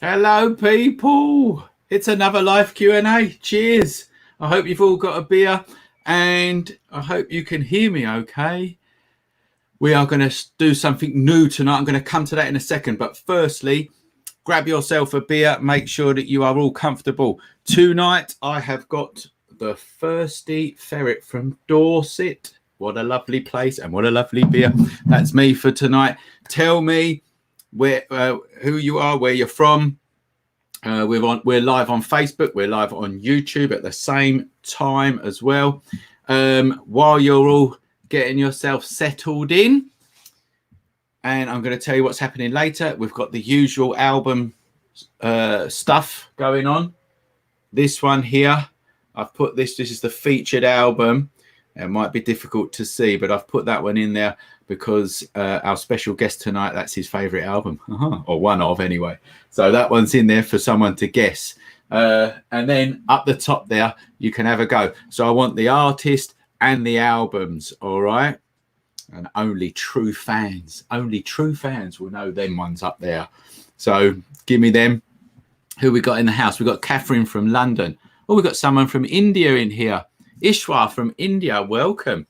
Hello, people. It's another live Q&A. Cheers. I hope you've all got a beer and I hope you can hear me okay. We are going to do something new tonight. I'm going to come to that in a second. But firstly, grab yourself a beer. Make sure that you are all comfortable. Tonight, I have got the Thirsty Ferret from Dorset. What a lovely place and what a lovely beer. That's me for tonight. Tell me where who you are, where you're from. We're live on Facebook, we're live on YouTube at the same time as well. While you're all getting yourself settled in, and I'm going to tell you what's happening later. We've got the usual album stuff going on. This one here, I've put this is the featured album. It might be difficult to see, but I've put that one in there because our special guest tonight, that's his favourite album, or one of anyway. So that one's in there for someone to guess. And then up the top there, you can have a go. So I want the artist and the albums, all right? And only true fans will know them ones up there. So give me them. Who we got in the house? We got Catherine from London. Oh, we got someone from India in here. Ishwar from India, welcome.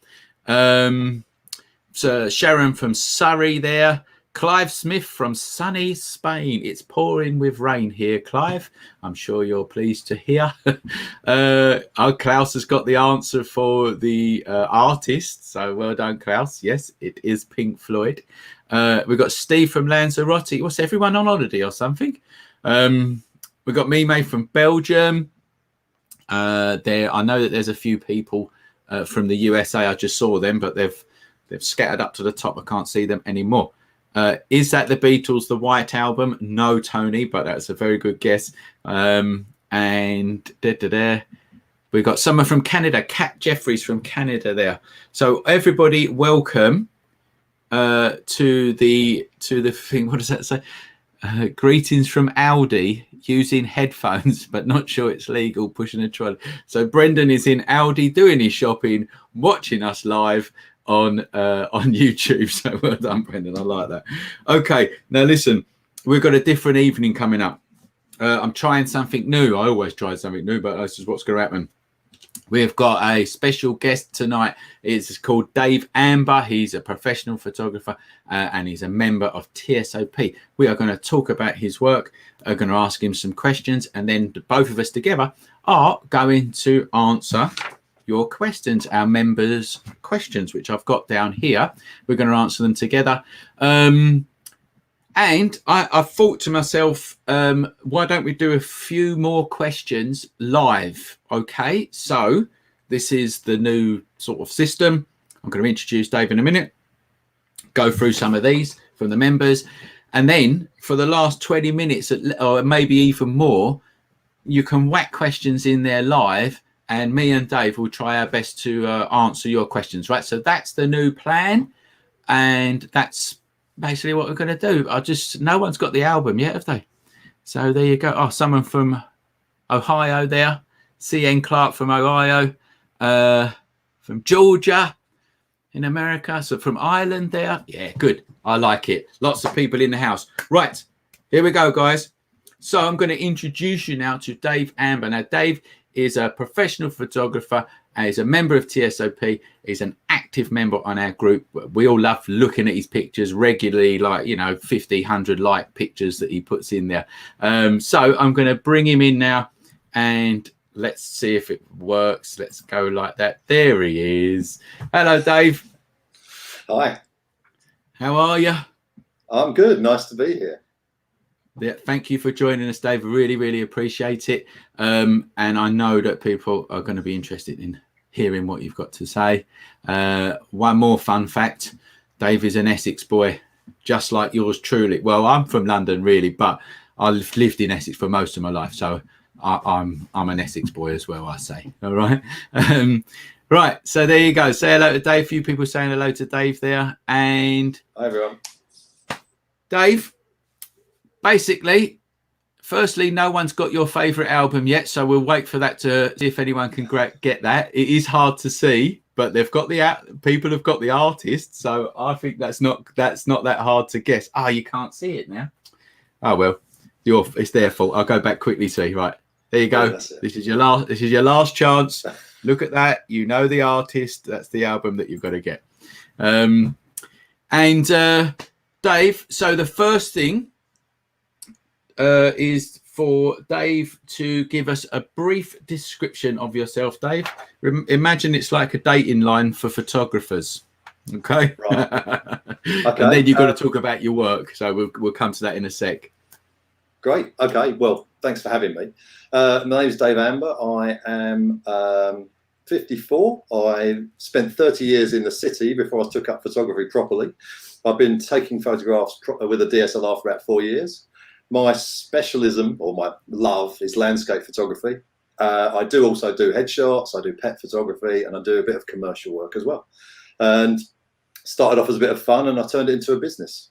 So Sharon from Surrey there. Clive Smith from sunny Spain. It's pouring with rain here, Clive. I'm sure you're pleased to hear. Klaus has got the answer for the artist. So well done, Klaus. Yes, it is Pink Floyd. We've got Steve from Lanzarote. What's everyone on holiday or something? We've got Mime from Belgium. There, I know that there's a few people from the USA. I just saw them, but they've scattered up to the top. I can't see them anymore. Is that the Beatles' The White Album? No, Tony, but that's a very good guess. And we've got someone from Canada, Kat Jeffries from Canada there. So everybody, welcome to the thing. What does that say? Greetings from Aldi, using headphones, but not sure it's legal, pushing a trolley. So Brendan is in Aldi doing his shopping, watching us live on YouTube. So well done, Brendan. I like that. Okay, now listen, we've got a different evening coming up. I'm trying something new. I always try something new, but that's just what's going to happen. We've got a special guest tonight. It's called Dave Amber. He's a professional photographer and he's a member of TSOP. We are going to talk about his work. I'm going to ask him some questions, and then both of us together are going to answer your questions, our members' questions, which I've got down here. We're going to answer them together. And I thought to myself, why don't we do a few more questions live? Okay, so this is the new sort of system. I'm going to introduce Dave in a minute, go through some of these from the members. And then for the last 20 minutes, or maybe even more, you can whack questions in there live, and me and Dave will try our best to answer your questions, right? So that's the new plan, and that's basically what we're going to do. No one's got the album yet, have they? So there you go. Oh, someone from Ohio there. CN Clark from Ohio. From Georgia in America. So from Ireland there. Yeah, good. I like it. Lots of people in the house. Right. Here we go, guys. So I'm going to introduce you now to Dave Amber. Now, Dave is a professional photographer and he's a member of TSOP. He's an active member on our group. We all love looking at his pictures regularly, like, 50, 100 like pictures that he puts in there. So I'm going to bring him in now and let's see if it works. Let's go like that. There he is. Hello, Dave. Hi. How are you? I'm good. Nice to be here. Yeah, thank you for joining us, Dave. Really, really appreciate it. And I know that people are going to be interested in hearing what you've got to say. One more fun fact. Dave is an Essex boy, just like yours truly. Well, I'm from London, really, but I've lived in Essex for most of my life. So I'm an Essex boy as well, I say. All right. Right. So there you go. Say hello to Dave. A few people saying hello to Dave there. And hi, everyone. Dave, basically, firstly, no one's got your favourite album yet, so we'll wait for that to see if anyone can get that. It is hard to see, but they've got people have got the artist, so I think that's not that hard to guess. Oh, you can't see it now. Oh well, it's their fault. I'll go back quickly. See, right there you go. Yeah, this is your last chance. Look at that. You know the artist. That's the album that you've got to get. Dave. So the first thing is for Dave to give us a brief description of yourself, Dave. Imagine it's like a dating line for photographers. Okay. Right. Okay. And then you've got to talk about your work. So we'll come to that in a sec. Great. Okay. Well, thanks for having me. My name is Dave Amber. I am 54. I spent 30 years in the city before I took up photography properly. I've been taking photographs with a DSLR for about 4 years. My specialism, or my love, is landscape photography. I do also do headshots, I do pet photography, and I do a bit of commercial work as well. And started off as a bit of fun, and I turned it into a business.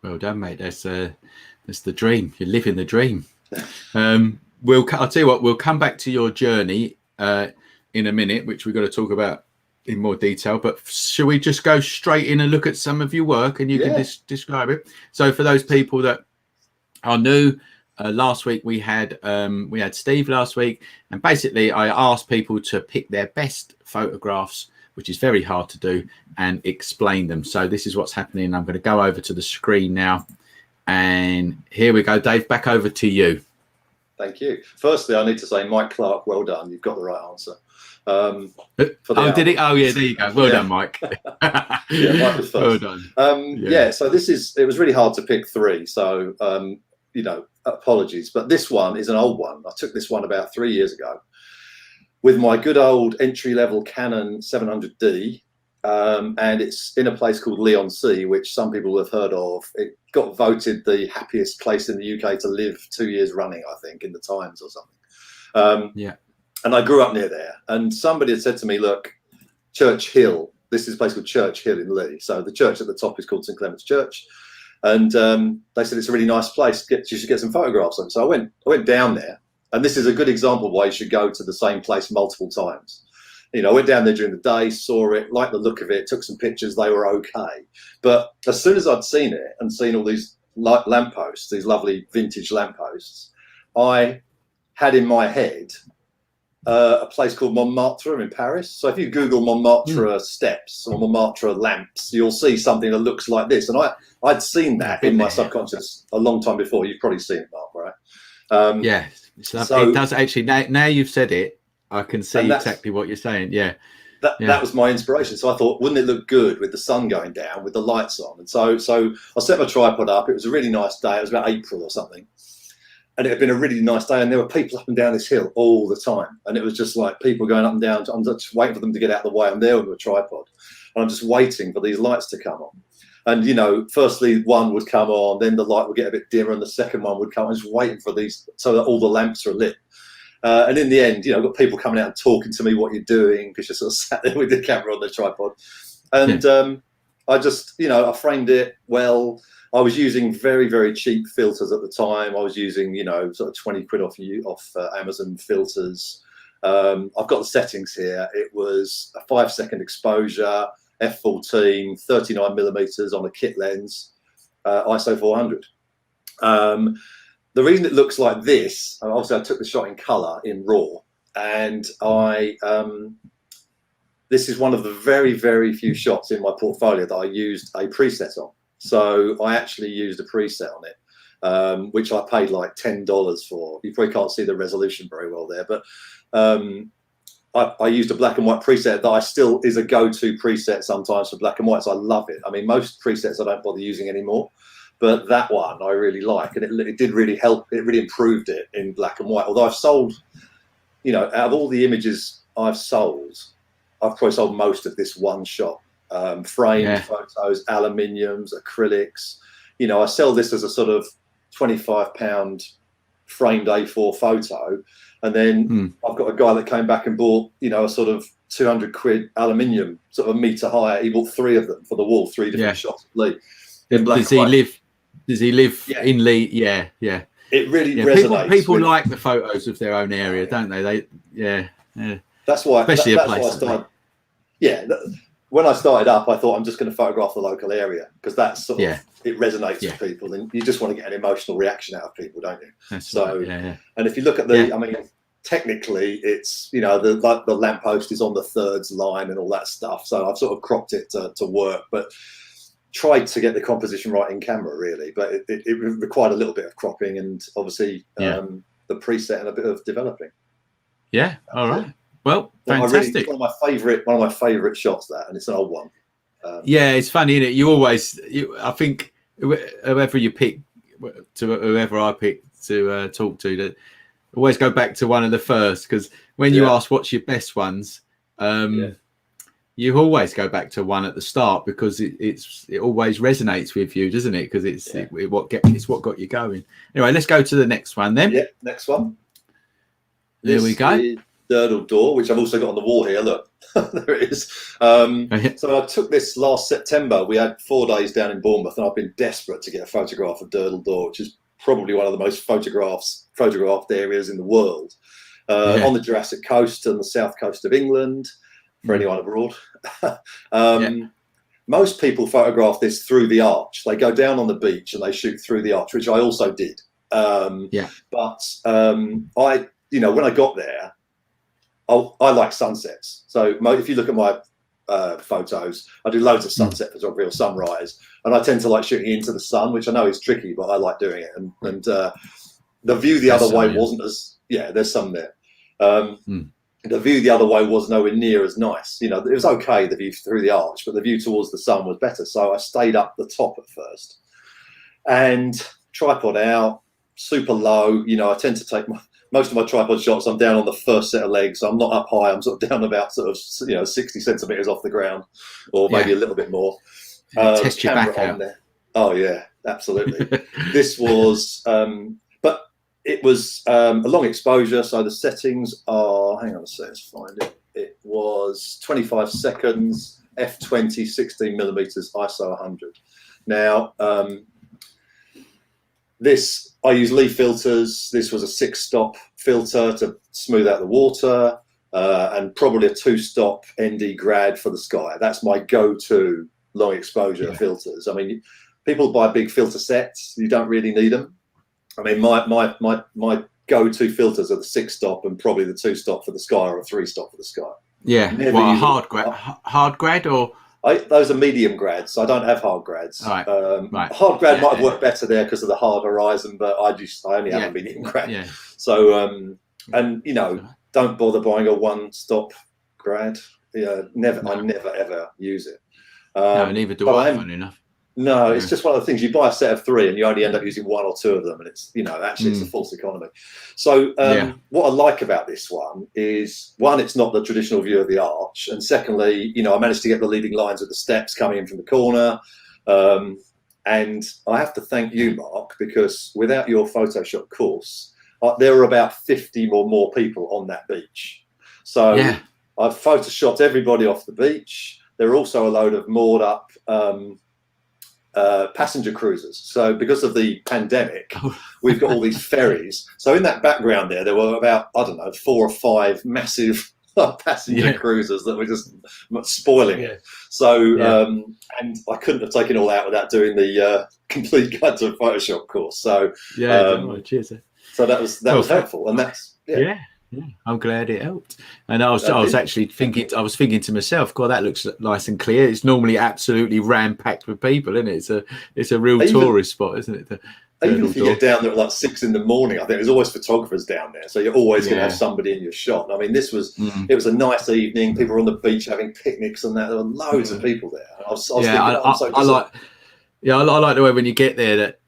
Well done, mate. That's the dream. You're living the dream. I'll tell you what. We'll come back to your journey in a minute, which we've got to talk about in more detail. But shall we just go straight in and look at some of your work, and you can describe it? So for those people that are new, last week we had Steve last week, and basically I asked people to pick their best photographs, which is very hard to do, and explain them. So this is what's happening. I'm going to go over to the screen now, and here we go. Dave, back over to you. Thank you. Firstly, I need to say, Mike Clark, well done. You've got the right answer. Did he? Oh yeah, there you go. Well done, Mike. Yeah, Mike was first. Well done. So it was really hard to pick three. So apologies, but this one is an old one. I took this one about 3 years ago. with my good old entry-level Canon 700D, and it's in a place called Leigh-on-Sea, which some people have heard of. It got voted the happiest place in the UK to live 2 years running, I think, in the Times or something. Yeah. And I grew up near there. And somebody had said to me, look, Church Hill, this is a place called Church Hill in Leigh. So the church at the top is called St Clement's Church. And they said, it's a really nice place. You should get some photographs of it. So I went down there. And this is a good example of why you should go to the same place multiple times. You know, I went down there during the day, saw it, liked the look of it, took some pictures, they were okay. But as soon as I'd seen it and seen all these lampposts, these lovely vintage lampposts, I had in my head a place called Montmartre in Paris. So if you Google Montmartre steps or Montmartre lamps, you'll see something that looks like this. And I'd seen that in my subconscious a long time before. You've probably seen it, Mark, right? Yeah, so it does actually. Now you've said it, I can see exactly what you're saying. Yeah. That was my inspiration. So I thought, wouldn't it look good with the sun going down, with the lights on? And so I set my tripod up. It was a really nice day. It was about April or something. And it had been a really nice day. And there were people up and down this hill all the time. And it was just like people going up and down. I'm just waiting for them to get out of the way. I'm there with a tripod. And I'm just waiting for these lights to come on. And, you know, firstly, one would come on, then the light would get a bit dimmer, and the second one would come. I was just waiting for these so that all the lamps are lit. And in the end, you know, I've got people coming out and talking to me what you're doing, because you're sort of sat there with the camera on the tripod. And I just, you know, I framed it well. I was using very, very cheap filters at the time. I was using, you know, sort of 20 quid off Amazon filters. I've got the settings here. It was a 5-second exposure, f14, 39 millimeters on a kit lens, ISO 400. The reason it looks like this, obviously I took the shot in color in RAW, and this is one of the very, very few shots in my portfolio that I used a preset on. So I actually used a preset on it, which I paid like $10 for. You probably can't see the resolution very well there, but I used a black and white preset that still is a go-to preset sometimes for black and white. So I love it. I mean, most presets I don't bother using anymore, but that one I really like, and it did really help. It really improved it in black and white. Although I've sold, you know, out of all the images I've sold, I've probably sold most of this one shot. Framed photos, aluminiums, acrylics. You know, I sell this as a sort of £25 framed A4 photo, and then I've got a guy that came back and bought, you know, a sort of 200 quid aluminium, sort of a metre higher. He bought 3 of them for the wall, 3 different shots of Leigh. Does he live in Leigh? Yeah. It really resonates. People like the photos of their own area, don't they? That's why. Especially that's why I started. When I started up, I thought I'm just going to photograph the local area, because that's sort of, it resonates with people, and you just want to get an emotional reaction out of people, don't you? That's right. And if you look at I mean, technically, it's, you know, the lamppost is on the thirds line and all that stuff. So I've sort of cropped it to work, but tried to get the composition right in camera, really. But it required a little bit of cropping, and obviously the preset and a bit of developing. Yeah. All right. Well, fantastic. One of my favorite shots, that, and it's an old one. It's funny, isn't it? I think whoever you pick, whoever I pick to talk to, that always go back to one of the first, because when you ask what's your best ones, you always go back to one at the start, because it always resonates with you, doesn't it? Because it's what got you going. Anyway, let's go to the next one then. Yeah, next one. There we go. Durdle Door, which I've also got on the wall here. Look, there it is. So I took this last September. We had 4 days down in Bournemouth, and I've been desperate to get a photograph of Durdle Door, which is probably one of the most photographed areas in the world, on the Jurassic Coast and the south coast of England. For anyone abroad, most people photograph this through the arch. They go down on the beach and they shoot through the arch, which I also did. But I, you know, when I got there, I like sunsets. So if you look at my photos, I do loads of sunset photography or sunrise, and I tend to like shooting into the sun, which I know is tricky, but I like doing it. And the view the other way wasn't as there's some there. The view the other way was nowhere near as nice. You know, it was okay, the view through the arch, but the view towards the sun was better. So I stayed up the top at first, and tripod out, super low. You know, I tend to take most of my tripod shots, I'm down on the first set of legs. I'm not up high. I'm sort of down about sort of 60 centimeters off the ground, or maybe a little bit more. Test your back out. There. Oh yeah, absolutely. This was, but it was a long exposure. So the settings are, hang on a second, let's find it. It was 25 seconds, f20, 16 millimeters, ISO 100. Now, I use leaf filters. This was a 6-stop filter to smooth out the water, and probably a 2-stop ND grad for the sky. That's my go-to long exposure filters. I mean, people buy big filter sets. You don't really need them. I mean, my go-to filters are the 6-stop and probably the 2-stop for the sky, or a 3-stop for the sky. Yeah. Well, a hard grad or? Those are medium grads, so I don't have hard grads. Right. Hard grad might have worked better there because of the hard horizon, but I only have a medium grad. Yeah. So, and don't bother buying a 1-stop grad. Never. I never ever use it. No, neither do I. Funny enough. No, it's just one of the things. You buy a set of 3 and you only end up using 1 or 2 of them, and it's actually it's a false economy. So what I like about this one is, one, it's not the traditional view of the arch, and secondly, I managed to get the leading lines of the steps coming in from the corner. And I have to thank you, Mark, because without your Photoshop course, there were about 50 or more people on that beach. So I've photoshopped everybody off the beach. There are also a load of moored up passenger cruisers. So because of the pandemic, we've got all these ferries. So in that background there were about, 4 or 5 massive passenger cruisers that were just spoiling it. So, and I couldn't have taken all out without doing the complete guide to Photoshop course. So, cheers. So that was helpful, and that's Yeah, I'm glad it helped. And I was actually thinking, to myself, God, that looks nice and clear. It's normally absolutely ram-packed with people, isn't it? It's a real tourist spot, isn't it? Even if you get down there at like 6 in the morning, I think there's always photographers down there, so you're always going to have somebody in your shot. I mean, this was it was a nice evening. People were on the beach having picnics and that. There were loads of people there. I like the way when you get there that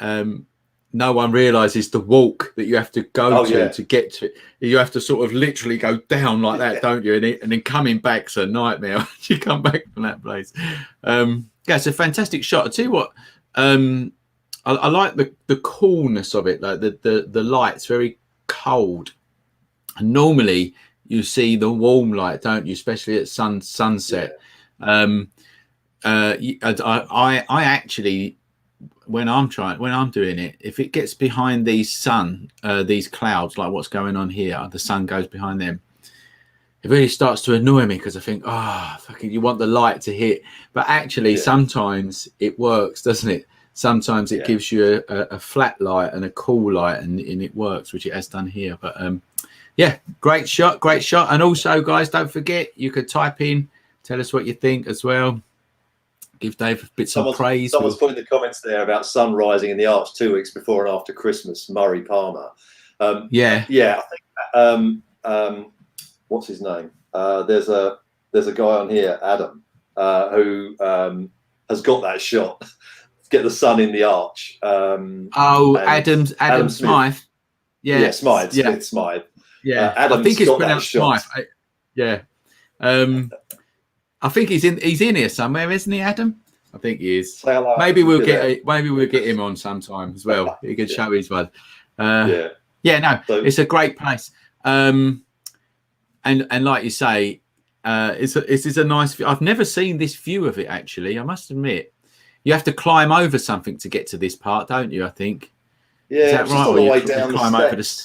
no one realizes the walk that you have to go to get to it. You have to sort of literally go down like that, don't you? And then coming back's a nightmare when you come back from that place. It's a fantastic shot. I tell you what, I like the coolness of it. Like the light's very cold. And normally you see the warm light, don't you? Especially at sunset. I actually, when I'm doing it, if it gets behind these clouds, like what's going on here, the sun goes behind them, it really starts to annoy me because I think, fucking, you want the light to hit. But actually, sometimes it works, doesn't it? Sometimes it gives you a flat light and a cool light, and it works, which it has done here. But great shot. And also, guys, don't forget, you could type in, tell us what you think as well. Give Dave bits of praise. Someone's put in the comments there about sun rising in the arch 2 weeks before and after Christmas. Murray Palmer. I think. What's his name? There's a guy on here, Adam, who has got that shot. Get the sun in the arch. Adam Smythe. Smythe. Smith Smythe. I think it's pronounced Smythe. I think he's in here somewhere, isn't he, Adam? I think he is. Maybe we'll get him on sometime as well. He could show his one. It's a great place. And like you say, it's a nice view. I've never seen this view of it, actually. I must admit. You have to climb over something to get to this part, don't you? I think. Yeah, is that right? Or you down climb over the.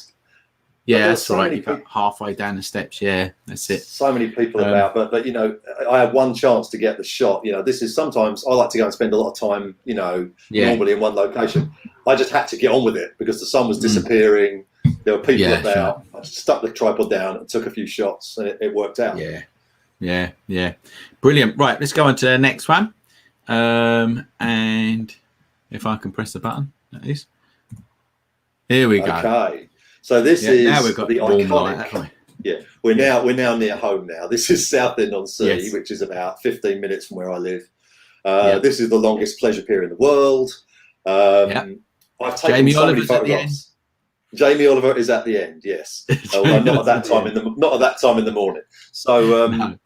Yeah, that's right. You go halfway down the steps. Yeah, that's it. So many people about, but I had one chance to get the shot. This is sometimes I like to go and spend a lot of time, normally in one location. I just had to get on with it because the sun was disappearing. There were people about. Sure. I just stuck the tripod down and took a few shots, and it worked out. Yeah. Brilliant. Right, let's go on to the next one. And if I can press the button, that is. Here we go. Okay. So this is now we've got the iconic. Light, we're now near home now. This is Southend-on-Sea, which is about 15 minutes from where I live. This is the longest pleasure pier in the world. I've taken Jamie so many Oliver's at the end. photographs. Jamie Oliver is at the end, yes. Although not at that time in the morning. So No.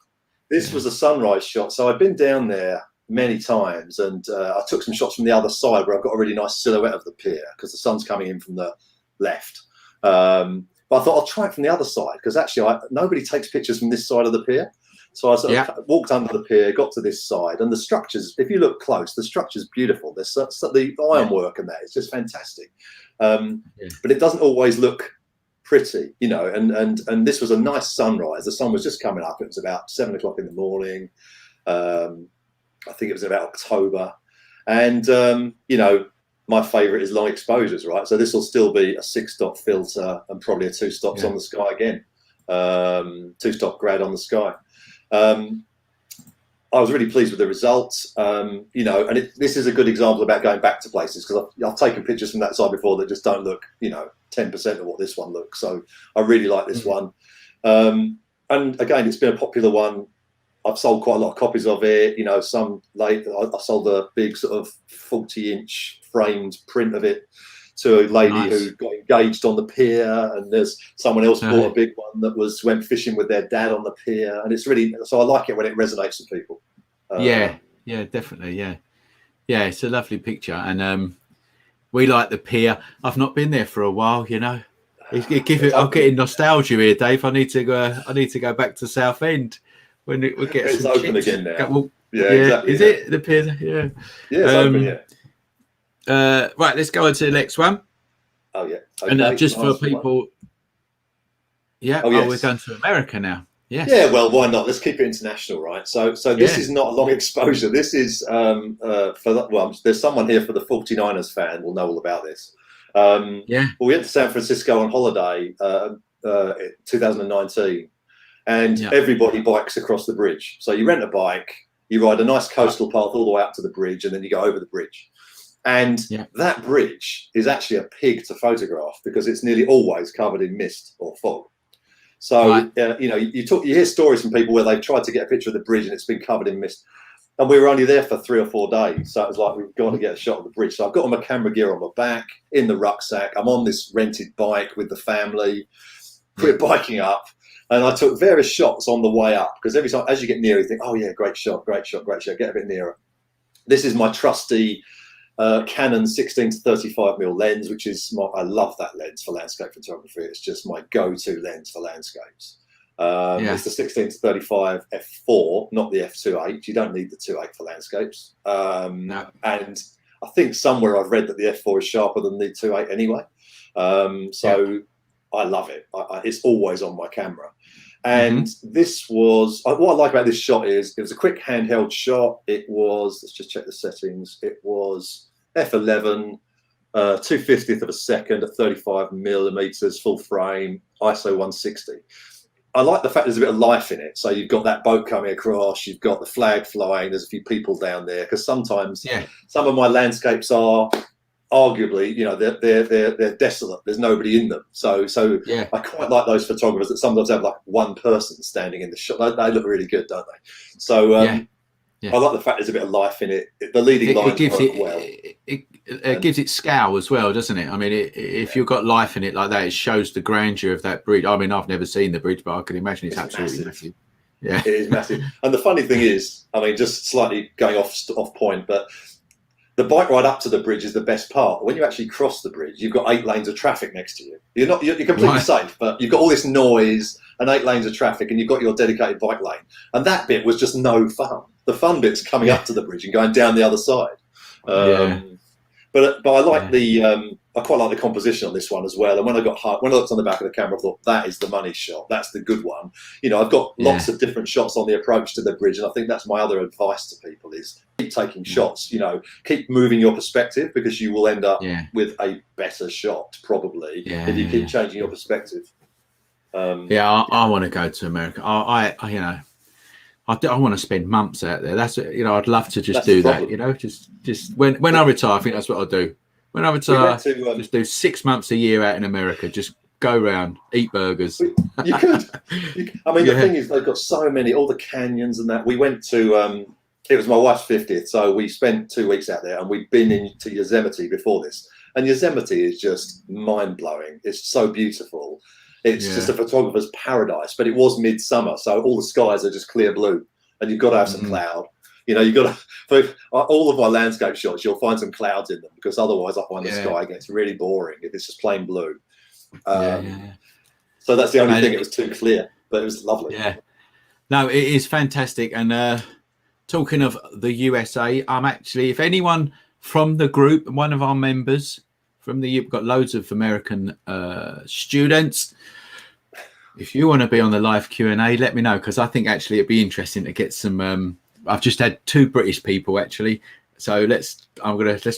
this was a sunrise shot. So I'd been down there many times, and I took some shots from the other side where I've got a really nice silhouette of the pier because the sun's coming in from the left. But I thought I'll try it from the other side because actually nobody takes pictures from this side of the pier. So I sort of walked under the pier, got to this side, and the structures, if you look close, the structure's beautiful. There's the ironwork and that, it's just fantastic. But it doesn't always look pretty, you know, and this was a nice sunrise. The sun was just coming up. It was about 7 o'clock in the morning. I think it was about October. And, you know, my favorite is long exposures, right? So this will still be a 6-stop filter and probably a 2 stops on the sky again. 2-stop grad on the sky. I was really pleased with the results, you know, and this is a good example about going back to places because I've taken pictures from that side before that just don't look, you know, 10% of what this one looks. So I really like this one. And again, it's been a popular one. I've sold quite a lot of copies of it. You know, some late, I sold a big sort of 40-inch framed print of it to a lady who got engaged on the pier, and there's someone else bought a big one that went fishing with their dad on the pier, and it's really, so I like it when it resonates with people. Yeah, definitely, yeah, it's a lovely picture, and we like the pier. I've not been there for a while, you know. I'm getting nostalgia here, Dave. I need to go back to Southend when we get it's some open chips. again now. Well, exactly. Is it the pier? Yeah, it's open. Yeah. Right, let's go on to the next one. Oh yeah, okay. And just for people, we're going to America now. Yes. Yeah, well, why not? Let's keep it international, right? So this is not a long exposure. This is there's someone here for the 49ers fan will know all about this. Well, we went to San Francisco on holiday, 2019, and everybody bikes across the bridge. So you rent a bike, you ride a nice coastal path all the way up to the bridge, and then you go over the bridge. And that bridge is actually a pig to photograph because it's nearly always covered in mist or fog. So, you know, you hear stories from people where they've tried to get a picture of the bridge and it's been covered in mist. And we were only there for 3 or 4 days. So it was like, we've got to get a shot of the bridge. So I've got all my camera gear on my back, in the rucksack. I'm on this rented bike with the family. We're biking up. And I took various shots on the way up because every time, as you get nearer, you think, oh yeah, great shot, get a bit nearer. This is my trusty Canon 16 to 35mm lens, which is I love that lens for landscape photography. It's just my go-to lens for landscapes. It's the 16 to 35 f4, not the f2.8. You don't need the 2.8 for landscapes. No. And I think somewhere I've read that the f4 is sharper than the 2.8 anyway. I love it. It's always on my camera. And this was, what I like about this shot is it was a quick handheld shot. It was, let's just check the settings. It was f11, 2/50th of a second at 35mm, full frame, ISO 160. I like the fact there's a bit of life in it. So you've got that boat coming across, you've got the flag flying, there's a few people down there. Because sometimes some of my landscapes are arguably, you know, they're desolate. There's nobody in them. So I quite like those photographers that sometimes have like one person standing in the shot. They look really good, don't they? So I like the fact there's a bit of life in it. The leading lines work well. It gives it scale as well, doesn't it? I mean, if you've got life in it like that, it shows the grandeur of that bridge. I mean, I've never seen the bridge, but I can imagine it's absolutely massive. Yeah, it is massive. And the funny thing is, I mean, just slightly going off point, but the bike ride up to the bridge is the best part. When you actually cross the bridge, you've got 8 lanes of traffic next to you. You're completely safe, but you've got all this noise and 8 lanes of traffic, and you've got your dedicated bike lane. And that bit was just no fun. The fun bit's coming up to the bridge and going down the other side. But I like I quite like the composition on this one as well. And when I looked on the back of the camera, I thought that is the money shot. That's the good one. You know, I've got lots of different shots on the approach to the bridge, and I think that's my other advice to people is keep taking shots. You know, keep moving your perspective because you will end up with a better shot probably if you keep changing your perspective. I want to go to America. I want to spend months out there. That's, you know, I'd love to just do that. You know, just when I retire, I think that's what I'll do. When I retire, just do 6 months a year out in America. Just go around, eat burgers. You could. I mean, the thing is, they've got so many, all the canyons and that. We went to, it was my wife's 50th, so we spent 2 weeks out there, and we'd been into Yosemite before this. And Yosemite is just mind-blowing. It's so beautiful. It's just a photographer's paradise. But it was midsummer, so all the skies are just clear blue, and you've got to have some cloud. You know, you've got to, for all of my landscape shots, you'll find some clouds in them, because otherwise I find the sky gets really boring if it's just plain blue. So that's the only thing. It was too clear, but it was lovely. Yeah. No, it is fantastic. And talking of the USA, I'm actually, if anyone from the group, one of our members from we've got loads of American students. If you want to be on the live Q&A, let me know, because I think actually it'd be interesting to get some. I've just had 2 British people actually, so let's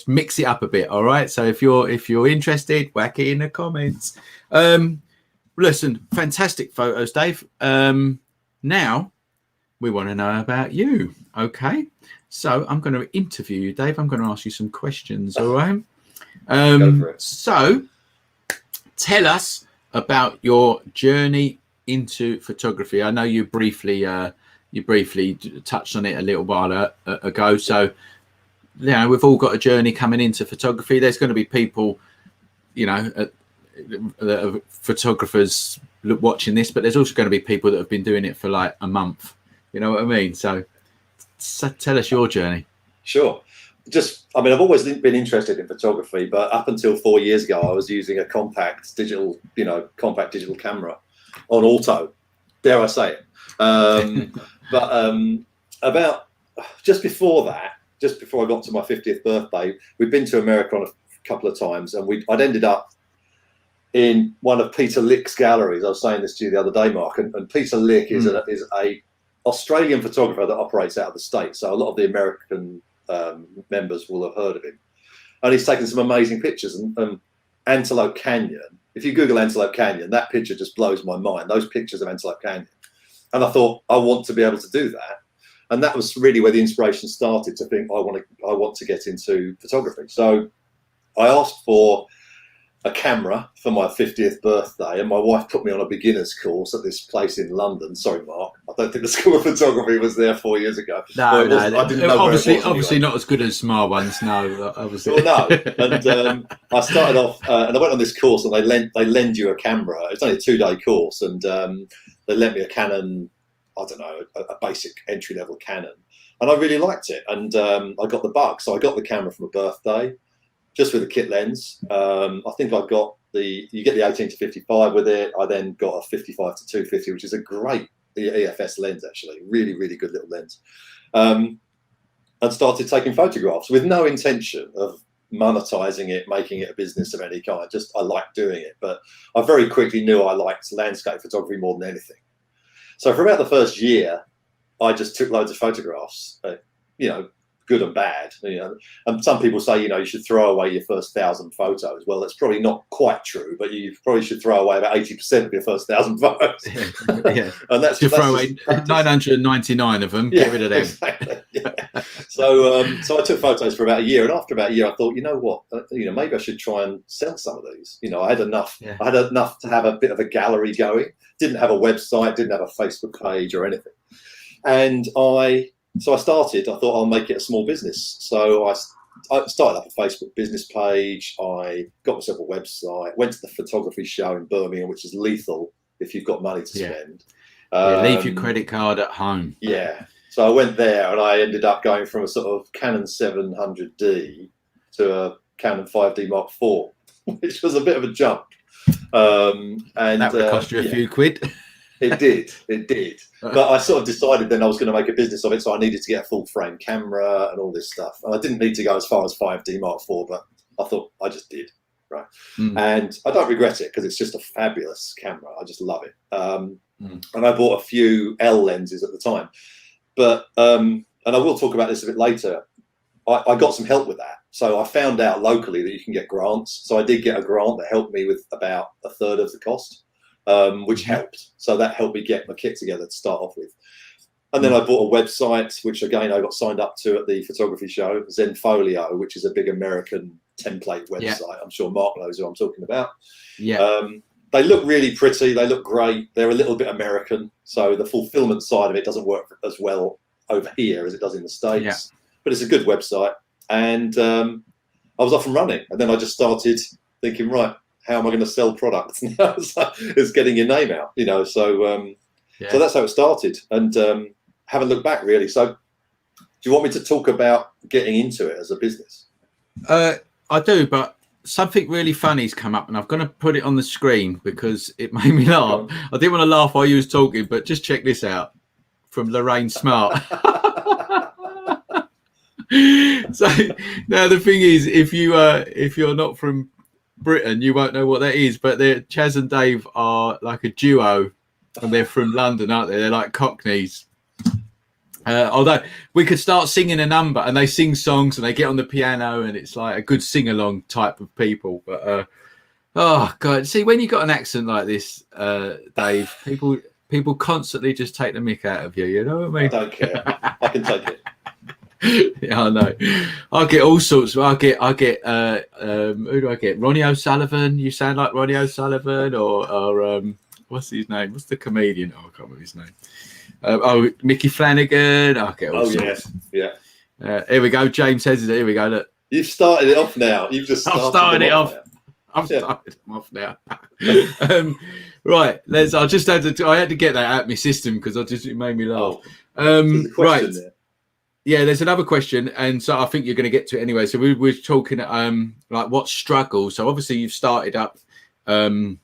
mix it up a bit. All right. So if you're interested, whack it in the comments. Listen, fantastic photos, Dave. Now we want to know about you. Okay. So I'm going to interview you, Dave. I'm going to ask you some questions. All right. So tell us about your journey into photography. I know you briefly touched on it a little while ago. So, you know, we've all got a journey coming into photography. There's going to be people, you know, photographers watching this, but there's also going to be people that have been doing it for like a month. You know what I mean? So tell us your journey. Sure. I've always been interested in photography, but up until 4 years ago, I was using a compact digital camera on auto, dare I say it. But about just before I got to my 50th birthday, we'd been to America on a couple of times, and I'd ended up in one of Peter Lick's galleries. I was saying this to you the other day, Mark, and Peter Lick is a Australian photographer that operates out of the States. So a lot of the American members will have heard of him, and he's taken some amazing pictures. And Antelope Canyon, if you Google Antelope Canyon, that picture just blows my mind. Those pictures of Antelope Canyon, and I thought, I want to be able to do that. And that was really where the inspiration started to think, I want to get into photography. So I asked for a camera for my 50th birthday, and my wife put me on a beginner's course at this place in London. Sorry, Mark, I don't think the School of Photography was there 4 years ago. No, I didn't know obviously not as good as Smart Ones. No, obviously. Well, no. And I started off, and I went on this course, and they lend you a camera. It's only a 2-day course, and they lent me a Canon, I don't know, a basic entry-level Canon, and I really liked it. And I got the bug, so I got the camera for my birthday, just with a kit lens. I think I got you get the 18 to 55 with it. I then got a 55 to 250, which is a great EFS lens, actually, really, really good little lens. And started taking photographs with no intention of monetizing it, making it a business of any kind. Just I liked doing it, but I very quickly knew I liked landscape photography more than anything. So for about the first year, I just took loads of photographs, you know, good and bad. You know, and some people say, you know, you should throw away your first 1,000 photos. Well, that's probably not quite true, but you probably should throw away about 80% of your first 1,000 photos. Yeah. And that's you throw away 999 of them. Get rid of them. Exactly. Yeah. So I took photos for about a year, and after about a year, I thought, you know what, maybe I should try and sell some of these. You know, I had enough. Yeah. I had enough to have a bit of a gallery going. Didn't have a website, didn't have a Facebook page or anything, and I started. I thought I'll make it a small business. So I started up a Facebook business page. I got myself a website. Went to the photography show in Birmingham, which is lethal if you've got money to spend. Leave your credit card at home. Yeah. So I went there, and I ended up going from a sort of Canon 700D to a Canon 5D Mark IV, which was a bit of a jump. And that would cost you a few quid. It did. But I sort of decided then I was going to make a business of it, so I needed to get a full frame camera and all this stuff. And I didn't need to go as far as 5D Mark IV, but I thought I just did. Right. And I don't regret it, because it's just a fabulous camera. I just love it. And I bought a few L lenses at the time. But, and I will talk about this a bit later, I got some help with that. So I found out locally that you can get grants. So I did get a grant that helped me with about a third of the cost, which helped. So that helped me get my kit together to start off with. And then I bought a website, which again, I got signed up to at the photography show, Zenfolio, which is a big American template website. Yeah. I'm sure Mark knows who I'm talking about. Yeah. They look really pretty. They look great. They're a little bit American. So the fulfillment side of it doesn't work as well over here as it does in the States. Yeah. But it's a good website. And I was off and running, and then I just started thinking, right, how am I going to sell products? It's getting your name out, So so that's how it started, and haven't looked back really. So, do you want me to talk about getting into it as a business? I do, but something really funny's come up, and I'm going to put it on the screen because it made me laugh. I didn't want to laugh while you was talking, but just check this out from Lorraine Smart. So now the thing is, if you're not from Britain, you won't know what that is. But Chaz and Dave are like a duo, and they're from London, aren't they? They're like Cockneys. Although we could start singing a number, and they sing songs, and they get on the piano, and it's like a good sing-along type of people. But oh god, see, when you got an accent like this, Dave, people constantly just take the mick out of you. You know what I mean? I don't care. I can take it. Yeah, I know. I get all sorts. I get. Who do I get? Ronnie O'Sullivan. You sound like Ronnie O'Sullivan, or what's his name? What's the comedian? Oh, I can't remember his name. Mickey Flanagan. I get all sorts. Yeah. Here we go. James says it. Here we go. Look. You've started it off now. You've just started it off. I've started them off now. Right. I just had to. I had to get that out of my system because it made me laugh. Right. There. Yeah, there's another question, and so I think you're going to get to it anyway. So we're talking like what struggles. So obviously you've started up in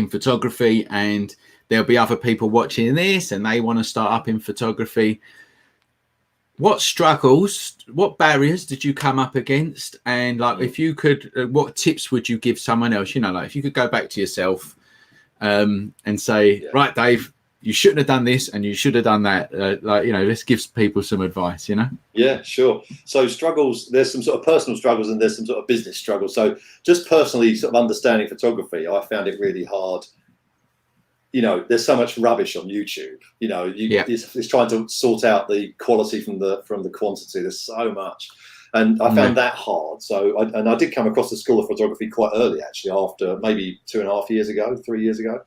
photography, and there'll be other people watching this, and they want to start up in photography. What struggles, what barriers did you come up against? And like, if you could, what tips would you give someone else? Like if you could go back to yourself and say, right, Dave, you shouldn't have done this and you should have done that. Let's give people some advice, Yeah, sure. So struggles, there's some sort of personal struggles and there's some sort of business struggles. So just personally sort of understanding photography, I found it really hard. There's so much rubbish on YouTube. It's trying to sort out the quality from the quantity. There's so much. And I found that hard. So, I did come across the School of Photography quite early, actually, after maybe 2.5 years ago, 3 years ago.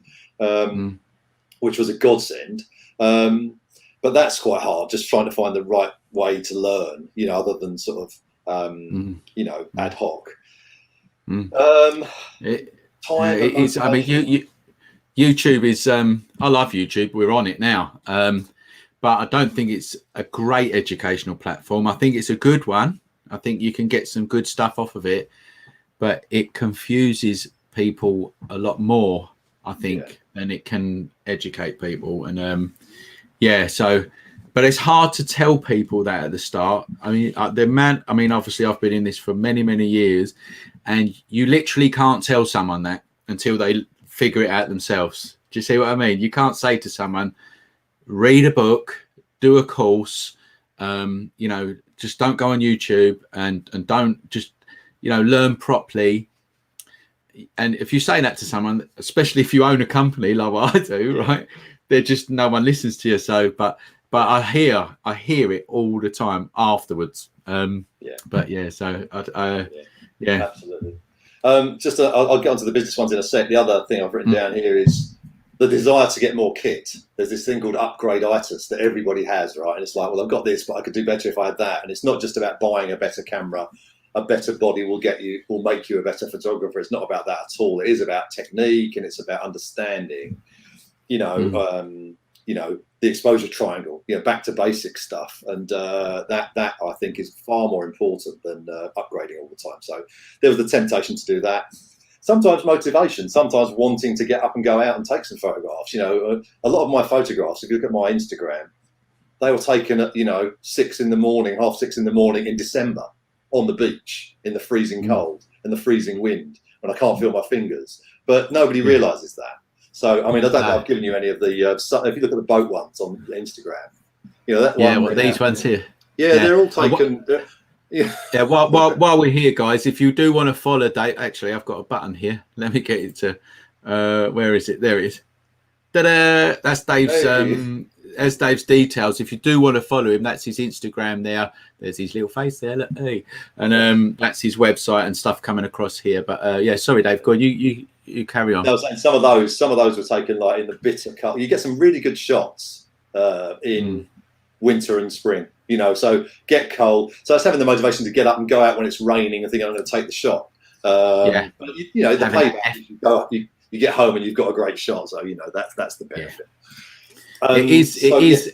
Which was a godsend. But that's quite hard, just trying to find the right way to learn, other than sort of, ad hoc. YouTube is, I love YouTube. We're on it now. But I don't think it's a great educational platform. I think it's a good one. I think you can get some good stuff off of it, but it confuses people a lot more, I think, than it can educate people. And but it's hard to tell people that at the start. I mean, obviously I've been in this for many, many years, and you literally can't tell someone that until they figure it out themselves. Do you see what I mean? You can't say to someone, read a book, do a course, just don't go on YouTube and don't just, learn properly. And if you say that to someone, especially if you own a company like what I do, right, they're just, no one listens to you. So, but I hear it all the time afterwards. Absolutely. I'll get onto the business ones in a sec. The other thing I've written down here is the desire to get more kit. There's this thing called upgrade-itis that everybody has, right? And it's like, well, I've got this, but I could do better if I had that. And it's not just about buying a better camera. A better body will make you a better photographer. It's not about that at all. It is about technique, and it's about understanding, the exposure triangle, back to basic stuff. And that I think is far more important than upgrading all the time. So there was the temptation to do that. Sometimes motivation, sometimes wanting to get up and go out and take some photographs. A lot of my photographs, if you look at my Instagram, they were taken at, 6 in the morning, 5:30 in the morning in December, on the beach in the freezing cold and the freezing wind when I can't feel my fingers, but nobody realizes that. So, I mean, I don't know, I've given you any of the, if you look at the boat ones on Instagram, that one. These ones here. Yeah, they're all taken. While we're here, guys, if you do want to follow Dave, actually, I've got a button here. Let me get it to, where is it? There it is. Ta-da! That's Dave's, as Dave's details. If you do want to follow him, that's his Instagram there. There's his little face there. Look, hey. And that's his website and stuff coming across here. But sorry, Dave, go on. You carry on. I was saying some of those were taken like in the bitter cold. You get some really good shots in winter and spring. So get cold. So it's having the motivation to get up and go out when it's raining and think I'm going to take the shot. But the payback is you get home and you've got a great shot. So that's the benefit. It is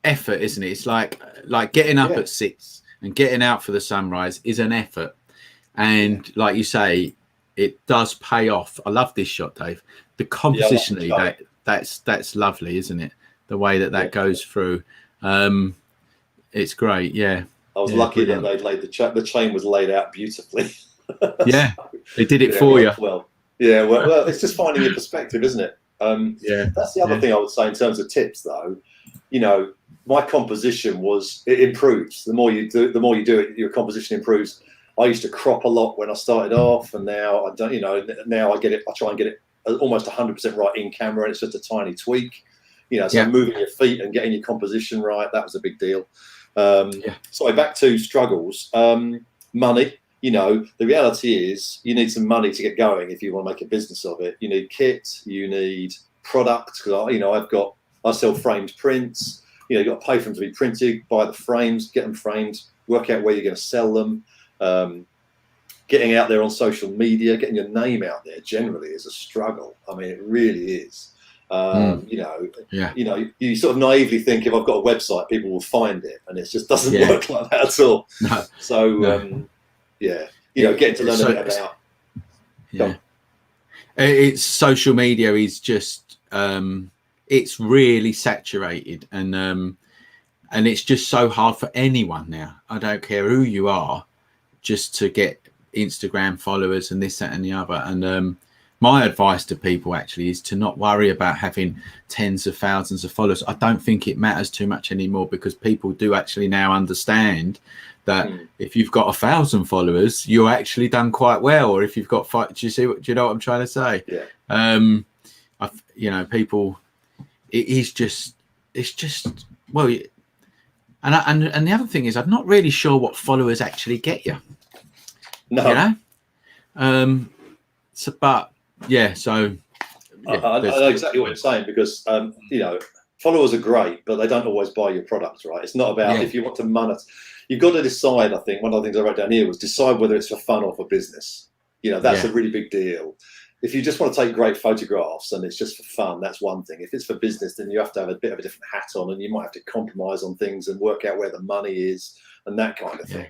effort, isn't it? It's like getting up at 6 and getting out for the sunrise is an effort, and like you say, it does pay off. I love this shot, Dave. The compositionally, that's lovely, isn't it? The way that goes through. It's great. Yeah, I was lucky that they'd laid the chain was laid out beautifully. Yeah, they did it for you. Well, it's just finding your perspective, isn't it? That's the other thing I would say in terms of tips, though. My composition it improves. The more you do it, your composition improves. I used to crop a lot when I started off, and now I don't. Now I get it. I try and get it almost 100% right in camera, and it's just a tiny tweak. Moving your feet and getting your composition right, that was a big deal. So back to struggles. Money. The reality is you need some money to get going if you want to make a business of it. You need kit, you need product, because I sell framed prints. You've got to pay for them to be printed, buy the frames, get them framed, work out where you're going to sell them. Getting out there on social media, getting your name out there generally is a struggle. I mean, it really is. You sort of naively think if I've got a website, people will find it, and it just doesn't work like that at all. No. So, getting to learn a bit about. Yeah, it's social media is just it's really saturated, and it's just so hard for anyone now. I don't care who you are, just to get Instagram followers and this, that, and the other. And my advice to people actually is to not worry about having tens of thousands of followers. I don't think it matters too much anymore, because people do actually now understand that if you've got 1,000 followers, you're actually done quite well. Or if you've got 5, do you know what I'm trying to say? Yeah. People, it's just well, and the other thing is, I'm not really sure what followers actually get you. No. So I know exactly what you're saying, because followers are great, but they don't always buy your products, right? It's not about if you want to monetize. You've got to decide. I think one of the things I wrote down here was decide whether it's for fun or for business. That's a really big deal. If you just want to take great photographs and it's just for fun, that's one thing. If it's for business, then you have to have a bit of a different hat on, and you might have to compromise on things and work out where the money is and that kind of thing.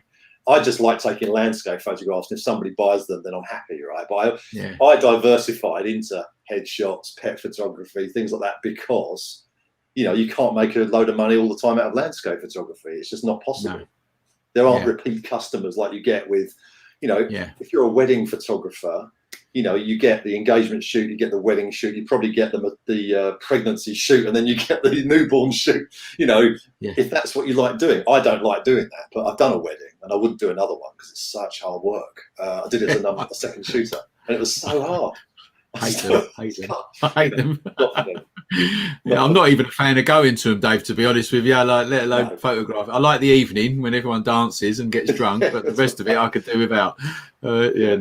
I just like taking landscape photographs, and if somebody buys them, then I'm happy, right? But I diversified into headshots, pet photography, things like that, because you can't make a load of money all the time out of landscape photography. It's just not possible. No. There aren't repeat customers like you get with, if you're a wedding photographer, you get the engagement shoot, you get the wedding shoot, you probably get the pregnancy shoot, and then you get the newborn shoot. If that's what you like doing. I don't like doing that, but I've done a wedding, and I wouldn't do another one because it's such hard work. I did it as a second shooter, and it was so hard. I hate them. I'm not even a fan of going to them, Dave, to be honest with you. I like, let alone photograph. I like the evening when everyone dances and gets drunk, but the rest of it I could do without. I get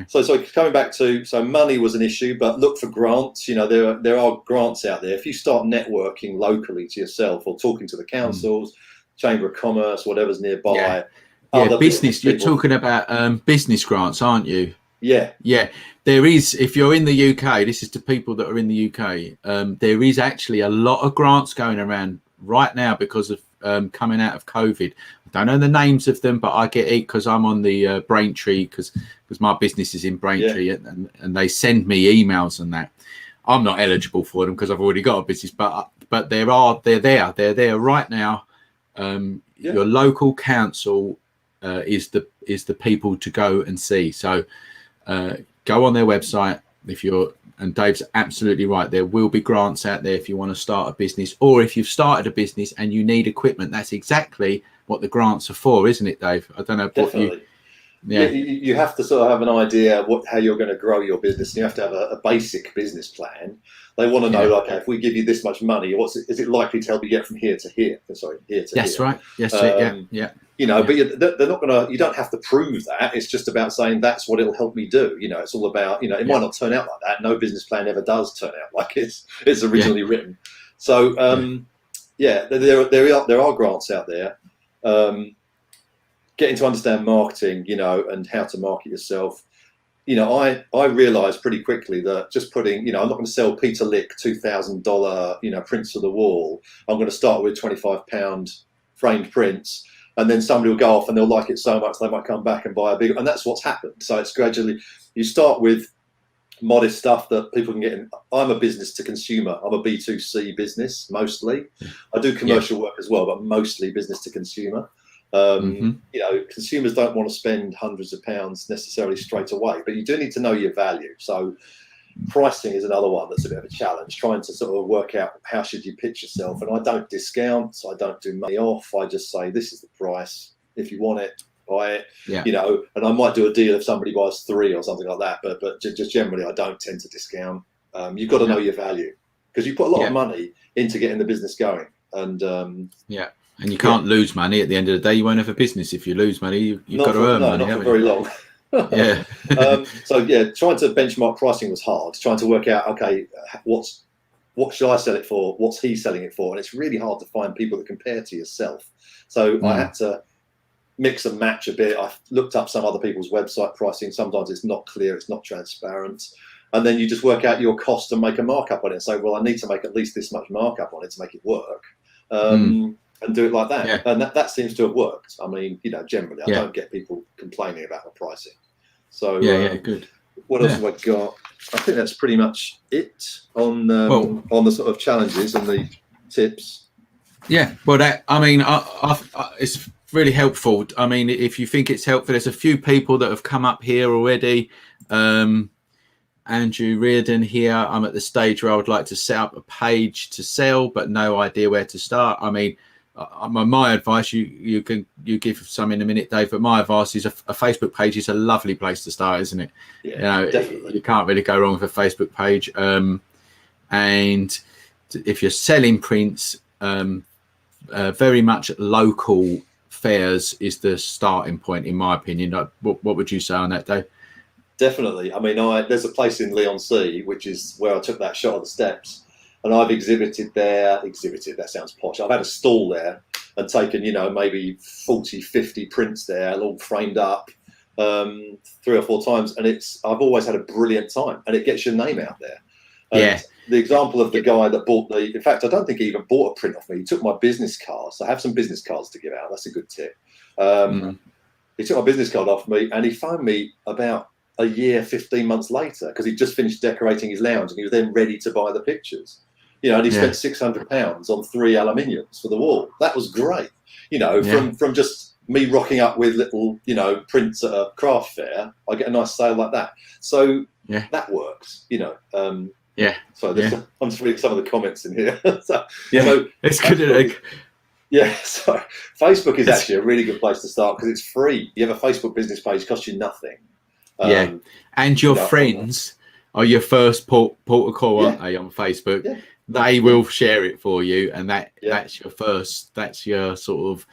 So coming back to, money was an issue, but look for grants. There are grants out there. If you start networking locally to yourself, or talking to the councils, Chamber of Commerce, whatever's nearby. Business. You're talking about business grants, aren't you? Yeah. There is, if you're in the UK, this is to people that are in the UK, there is actually a lot of grants going around right now because of coming out of COVID. I don't know the names of them, but I get it because I'm on the Braintree, because my business is in Braintree, and they send me emails and that. I'm not eligible for them because I've already got a business, but they're there right now. Your local council is the people to go and see. So go on their website and Dave's absolutely right. There will be grants out there if you want to start a business, or if you've started a business and you need equipment. That's exactly what the grants are for, isn't it, Dave? I don't know. Definitely. You have to sort of have an idea how you're going to grow your business, and you have to have a basic business plan. They want to know, if we give you this much money, is it likely to help you get from here to here? Sorry, here to here. That's right. Yes, but they're not going to. You don't have to prove that. It's just about saying that's what it'll help me do. It's all about. It might not turn out like that. No business plan ever does turn out like it's originally written. So yeah, there are grants out there. Getting to understand marketing, and how to market yourself. I realised pretty quickly that just putting, I'm not going to sell Peter Lick $2,000, prints of the wall. I'm going to start with £25 framed prints, and then somebody will go off and they'll like it so much they might come back and buy a big. And that's what's happened. So it's gradually, you start with modest stuff that people can get in. I'm a business to consumer. I'm a B2C business mostly. I do commercial work as well, but mostly business to consumer. Consumers don't want to spend hundreds of pounds necessarily straight away, but you do need to know your value. So pricing is another one that's a bit of a challenge, trying to sort of work out how should you pitch yourself. And I don't discount, so I don't do money off. I just say, this is the price. If you want it, buy it. And I might do a deal if somebody buys 3 or something like that, but just generally I don't tend to discount. You've got to know your value, because you put a lot of money into getting the business going. And and you can't lose money. At the end of the day, you won't have a business if you lose money. You've got to earn money. Not for very long. Trying to benchmark pricing was hard. Trying to work out, okay, what should I sell it for? What's he selling it for? And it's really hard to find people that compare to yourself. So I had to mix and match a bit. I looked up some other people's website pricing. Sometimes it's not clear, it's not transparent. And then you just work out your cost and make a markup on it and say, well, I need to make at least this much markup on it to make it work. And do it like that. And that seems to have worked. I mean, generally, I don't get people complaining about the pricing. So, good. What else have I got? I think that's pretty much it on the sort of challenges and the tips. Yeah, well, it's really helpful. I mean, if you think it's helpful, there's a few people that have come up here already. Andrew Reardon here. I'm at the stage where I would like to set up a page to sell, but no idea where to start. I mean, my advice, you give some in a minute, Dave, but my advice is a Facebook page is a lovely place to start, isn't it? Definitely. You can't really go wrong with a Facebook page. And if you're selling prints, very much local fairs is the starting point, in my opinion. What would you say on that, Dave? Definitely. I mean, there's a place in Leigh-on-Sea, which is where I took that shot of the steps. And I've exhibited there, that sounds posh. I've had a stall there and taken, maybe 40, 50 prints there, all framed up 3 or 4 times. And I've always had a brilliant time, and it gets your name out there. And the example of the guy that bought in fact, I don't think he even bought a print off me. He took my business card. So I have some business cards to give out. That's a good tip. He took my business card off me, and he phoned me about a year, 15 months later, because he'd just finished decorating his lounge and he was then ready to buy the pictures. And he spent £600 on 3 aluminiums for the wall. That was great. From just me rocking up with little, prints at a craft fair, I get a nice sale like that. So that works, So I'm just reading some of the comments in here. So it's good. So Facebook is actually a really good place to start because it's free. You have a Facebook business page, costs you nothing. And your friends are your first port of call, aren't they, on Facebook? They will share it for you, and that's your sort of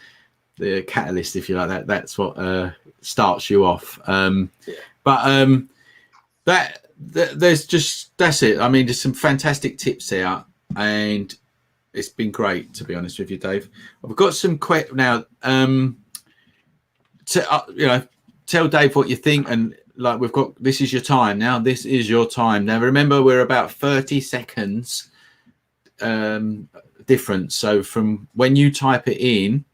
the catalyst, if you like. That's what starts you off. That's it. I mean, there's some fantastic tips here, and it's been great, to be honest with you, Dave. I've got some now. Tell Dave what you think, and this is your time now. This is your time now. Remember, we're about 30 seconds difference. So from when you type it in,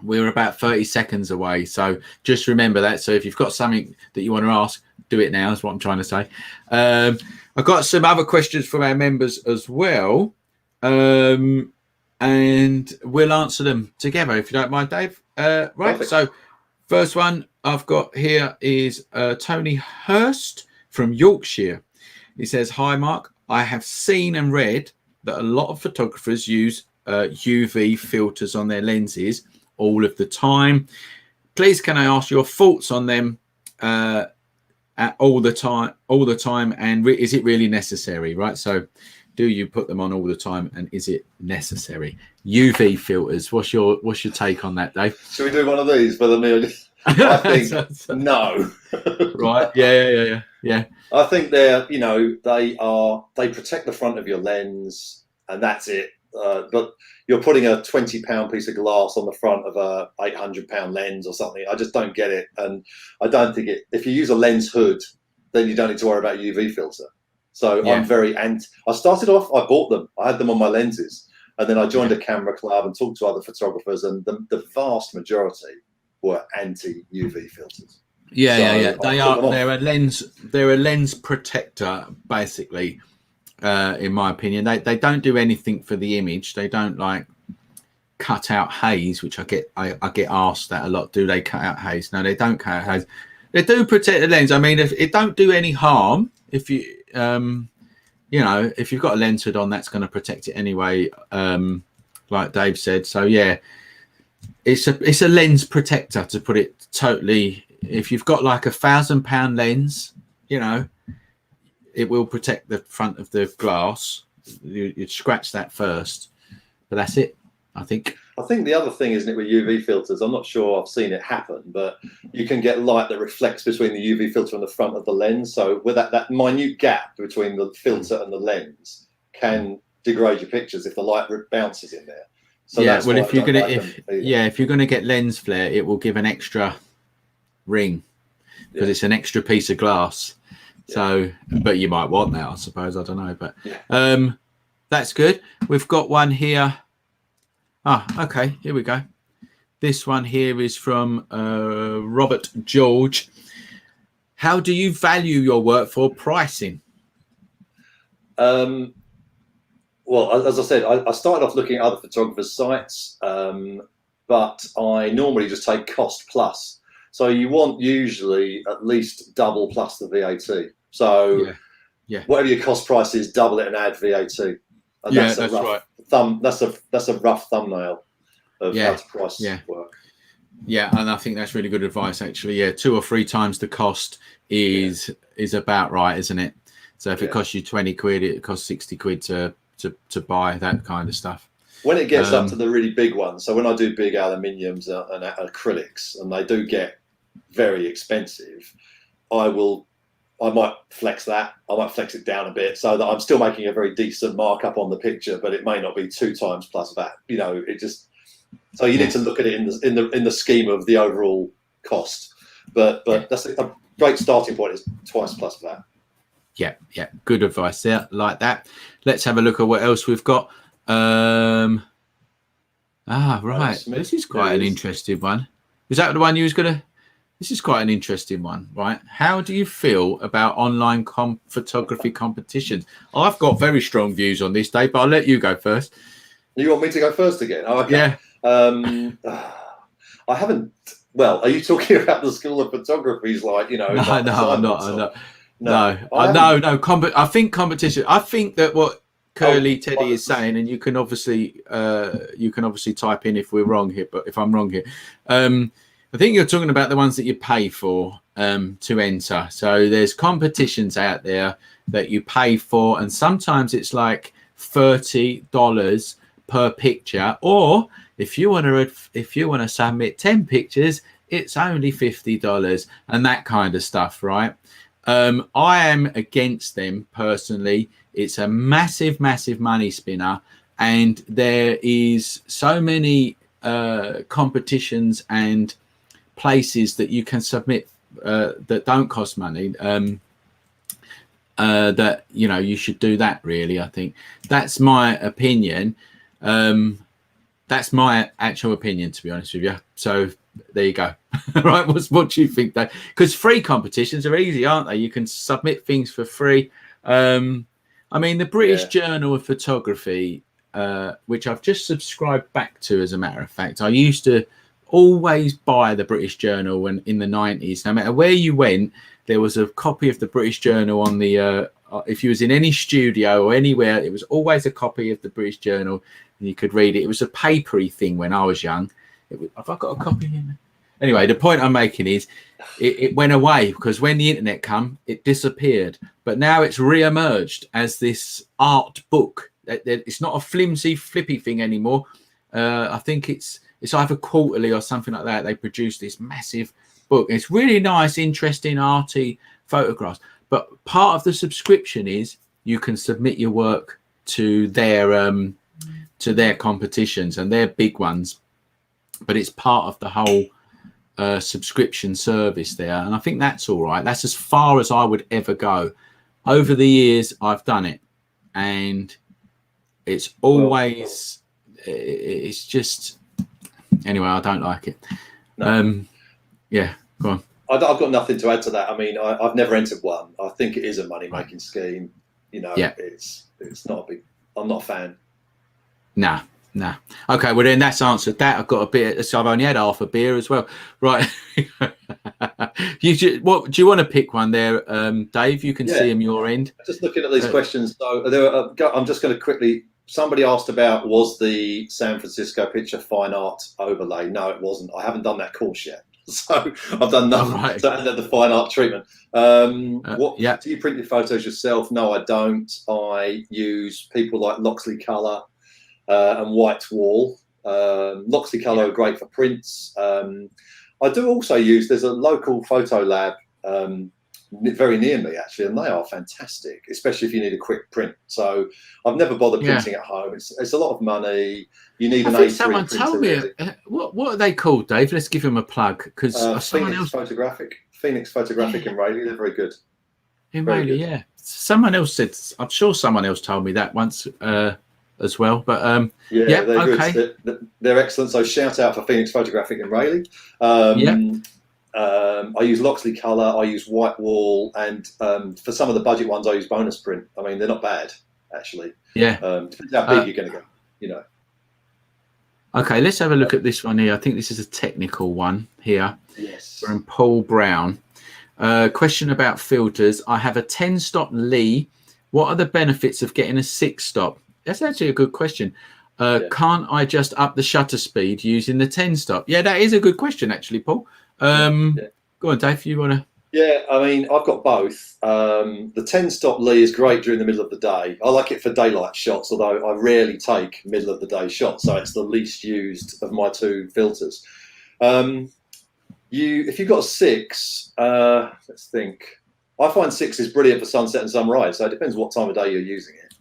we're about 30 seconds away. So just remember that. So if you've got something that you want to ask, do it now. Is what I'm trying to say. I've got some other questions from our members as well, and we'll answer them together if you don't mind, Dave. Right. Perfect. So first one I've got here is Tony Hurst from Yorkshire. He says, "Hi, Mark. I have seen and read that a lot of photographers use UV filters on their lenses all of the time. Please, can I ask your thoughts on them all the time, and is it really necessary?" Right. So, do you put them on all the time, and is it necessary? UV filters. What's your take on that, Dave? Should we do one of these for the meal? I think no. Right. Yeah. I think they protect the front of your lens, and that's it. but you're putting a £20 piece of glass on the front of a £800 lens or something. I just don't get it, and I don't think it. If you use a lens hood, then you don't need to worry about UV filter. So Yeah. I'm very anti. I started off. I bought them. I had them on my lenses, and then I joined a camera club and talked to other photographers, and the vast majority were anti UV filters. Yeah. They are. They're a lens protector, basically. In my opinion, they don't do anything for the image. They don't like cut out haze, which I get asked that a lot. Do they cut out haze? No, they don't cut out haze. They do protect the lens. I mean, if it don't do any harm, if you if you've got a lens hood on, that's going to protect it anyway. Like Dave said. So yeah, it's a lens protector, to put it totally. If you've got like £1,000 lens, it will protect the front of the glass. You'd scratch that first, but that's it, I think. I think the other thing, isn't it, with UV filters, I'm not sure I've seen it happen, but you can get light that reflects between the UV filter and the front of the lens. So with that minute gap between the filter and the lens can degrade your pictures if the light bounces in there. So yeah, that's well, if you're gonna get lens flare, it will give an extra ring because it's an extra piece of glass. So, but you might want that, I suppose. I don't know, but that's good. We've got one here. Okay, here we go. This one here is from Robert George. How do you value your work for pricing? Well, as I said, I started off looking at other photographers' sites, but I normally just take cost plus. So you want usually at least double plus the VAT. So whatever your cost price is, double it and add VAT. And that's right. That's a rough thumbnail of how to price work. Yeah, and I think that's really good advice, actually. Yeah, 2 or 3 times the cost is about right, isn't it? So if it costs you 20 quid, it costs 60 quid to buy that kind of stuff. When it gets up to the really big ones, so when I do big aluminiums and acrylics, and they do get very expensive, I might flex that. I might flex it down a bit so that I'm still making a very decent markup on the picture, but it may not be 2 times plus that. It just. So you need to look at it in the scheme of the overall cost. But that's a great starting point. Is twice plus that. Yeah. Good advice there. Like that. Let's have a look at what else we've got. Right. This is quite an interesting one. Is that the one you was gonna? This is quite an interesting one, right? How do you feel about online photography competitions? I've got very strong views on this, Dave, but I'll let you go first. You want me to go first again? Oh, okay. Yeah. I haven't. Well, are you talking about the School of Photography's No, I'm not. No. I think competition. I think that what Curly Teddy is saying, and you can obviously type in if we're wrong here, but if I'm wrong here. I think you're talking about the ones that you pay for to enter. So there's competitions out there that you pay for, and sometimes it's like $30 per picture, or if you want to submit 10 pictures, it's only $50 and that kind of stuff, right? I am against them personally. It's a massive money spinner, and there is so many competitions and places that you can submit that don't cost money, that you should do that. Really, I think that's my opinion. That's my actual opinion, to be honest with you. So there you go. Right, what do you think, though? Because free competitions are easy, aren't they? You can submit things for free. I mean, the British Journal of Photography, which I've just subscribed back to, as a matter of fact. I used to always buy the British Journal when in the 90s. No matter where you went, there was a copy of the British Journal on the if you was in any studio or anywhere, it was always a copy of the British Journal, and you could read it. It was a papery thing when I was young. Have I got a copy in there? Anyway, the point I'm making is it went away because when the internet came, it disappeared. But now it's re-emerged as this art book. It's not a flimsy, flippy thing anymore. I think it's either quarterly or something like that. They produce this massive book. It's really nice, interesting, arty photographs. But part of the subscription is you can submit your work to their to their competitions, and they're big ones, but it's part of the whole subscription service there, and I think that's all right. That's as far as I would ever go. Over the years I've done it, and it's always it's just, anyway, I don't like it. No. Yeah, go on. I've got nothing to add to that. I mean, I've never entered one. I think it is a money-making scheme. You know, it's not a big. I'm not a fan. Nah. Okay, well then that's answered that. I've got a bit. So I've only had half a beer as well. Right. What do you want to pick one there, Dave? You can see them your end. Just looking at these questions. So I'm just going to quickly. Somebody asked about, was the San Francisco picture fine art overlay? No, it wasn't. I haven't done that course yet. So I've done nothing to add the fine art treatment. Do you print your photos yourself? No, I don't. I use people like Loxley Colour and White Wall. Loxley Colour are great for prints. I do also use, there's a local photo lab very near me actually, and they are fantastic, especially if you need a quick print. So I've never bothered printing at home. It's a lot of money. You need an A3 someone told me what are they called, Dave? Let's give them a plug, because Phoenix Photographic in Raleigh. They're very good. In Raleigh, yeah. Someone else said. I'm sure someone else told me that once as well. But they're good. They're excellent. So shout out for Phoenix Photographic in Raleigh. I use Loxley Colour, I use White Wall, and for some of the budget ones, I use Bonus Print. I mean, they're not bad, actually. Depends how big you're going to go, you know. Okay, let's have a look at this one here. I think this is a technical one here. Yes. From Paul Brown. Question about filters. I have a 10-stop Lee. What are the benefits of getting a 6-stop? That's actually a good question. Can't I just up the shutter speed using the 10-stop? Yeah, that is a good question, actually, Paul. Go on, Dave, you want to? Yeah, I mean, I've got both. The 10-stop Lee is great during the middle of the day. I like it for daylight shots, although I rarely take middle of the day shots, so it's the least used of my two filters. If you've got a 6, let's think. I find 6 is brilliant for sunset and sunrise, so it depends what time of day you're using it.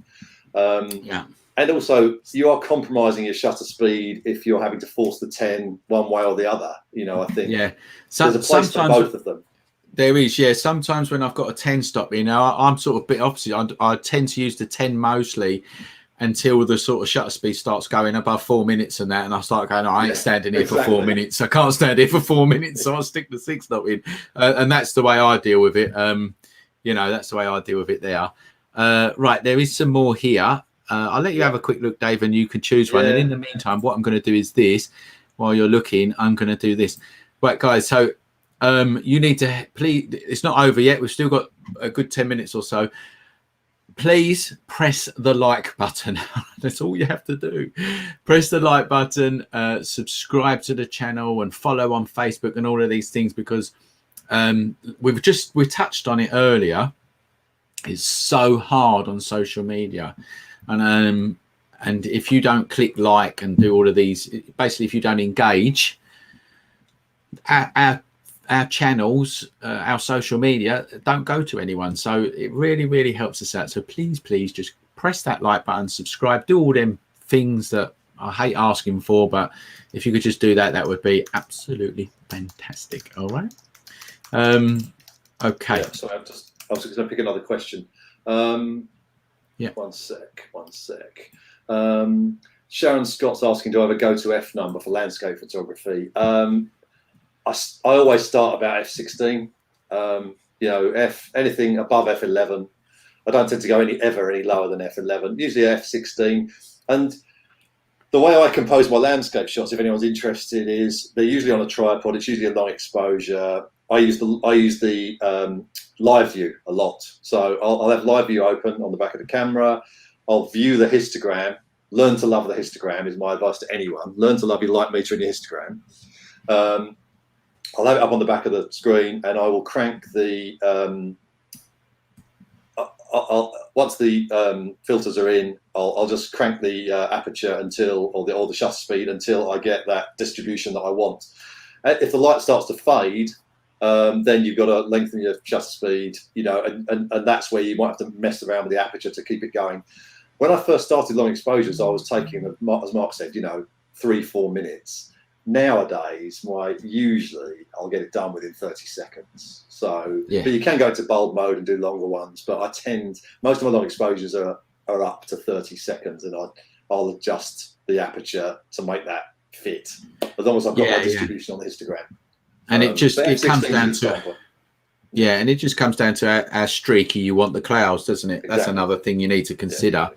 And also, you are compromising your shutter speed if you're having to force the 10 one way or the other. You know, I think there's a place for both of them. There is, yeah. Sometimes when I've got a 10-stop, you know, I'm sort of a bit opposite. I tend to use the 10 mostly until the sort of shutter speed starts going above 4 minutes and that, and I start going, I ain't standing here for 4 minutes. I can't stand here for 4 minutes, so I'll stick the 6-stop in. And that's the way I deal with it. You know, that's the way I deal with it there. Right, there is some more here. I'll let you have a quick look, Dave, and you can choose one. And in the meantime, what I'm going to do is this. While you're looking, I'm going to do this. Right, guys, so you need to, please, it's not over yet. We've still got a good 10 minutes or so. Please press the like button. That's all you have to do. Press the like button, subscribe to the channel, and follow on Facebook and all of these things, because we touched on it earlier. It's so hard on social media. And if you don't click like and do all of these, basically, if you don't engage, our channels, our social media don't go to anyone. So it really, really helps us out. So please, just press that like button, subscribe, do all them things that I hate asking for. But if you could just do that, that would be absolutely fantastic. All right. Okay. Yeah, so I was just going to pick another question. One sec. Sharon Scott's asking, do I have a go-to F number for landscape photography? I always start about F16. You know, anything above F11. I don't tend to go any lower than F11. Usually F16. And the way I compose my landscape shots, if anyone's interested, is they're usually on a tripod. It's usually a long exposure. I use the live view a lot. So I'll have live view open on the back of the camera. I'll view the histogram. Learn to love the histogram is my advice to anyone. Learn to love your light meter and your histogram. I'll have it up on the back of the screen, and I will crank the once the filters are in, I'll just crank the aperture until, or the shutter speed until I get that distribution that I want. If the light starts to fade, then you've got to lengthen your shutter speed, you know, and that's where you might have to mess around with the aperture to keep it going. when I first started long exposures, I was taking, as Mark said, 3-4 minutes. Nowadays, usually I'll get it done within 30 seconds. So, Yeah. But you can go into bulb mode and do longer ones. But most of my long exposures are up to 30 seconds, and I'll adjust the aperture to make that fit, as long as I've got my distribution on the histogram. And it comes down to and it just comes down to how streaky you want the clouds, doesn't it? Exactly. That's another thing you need to consider.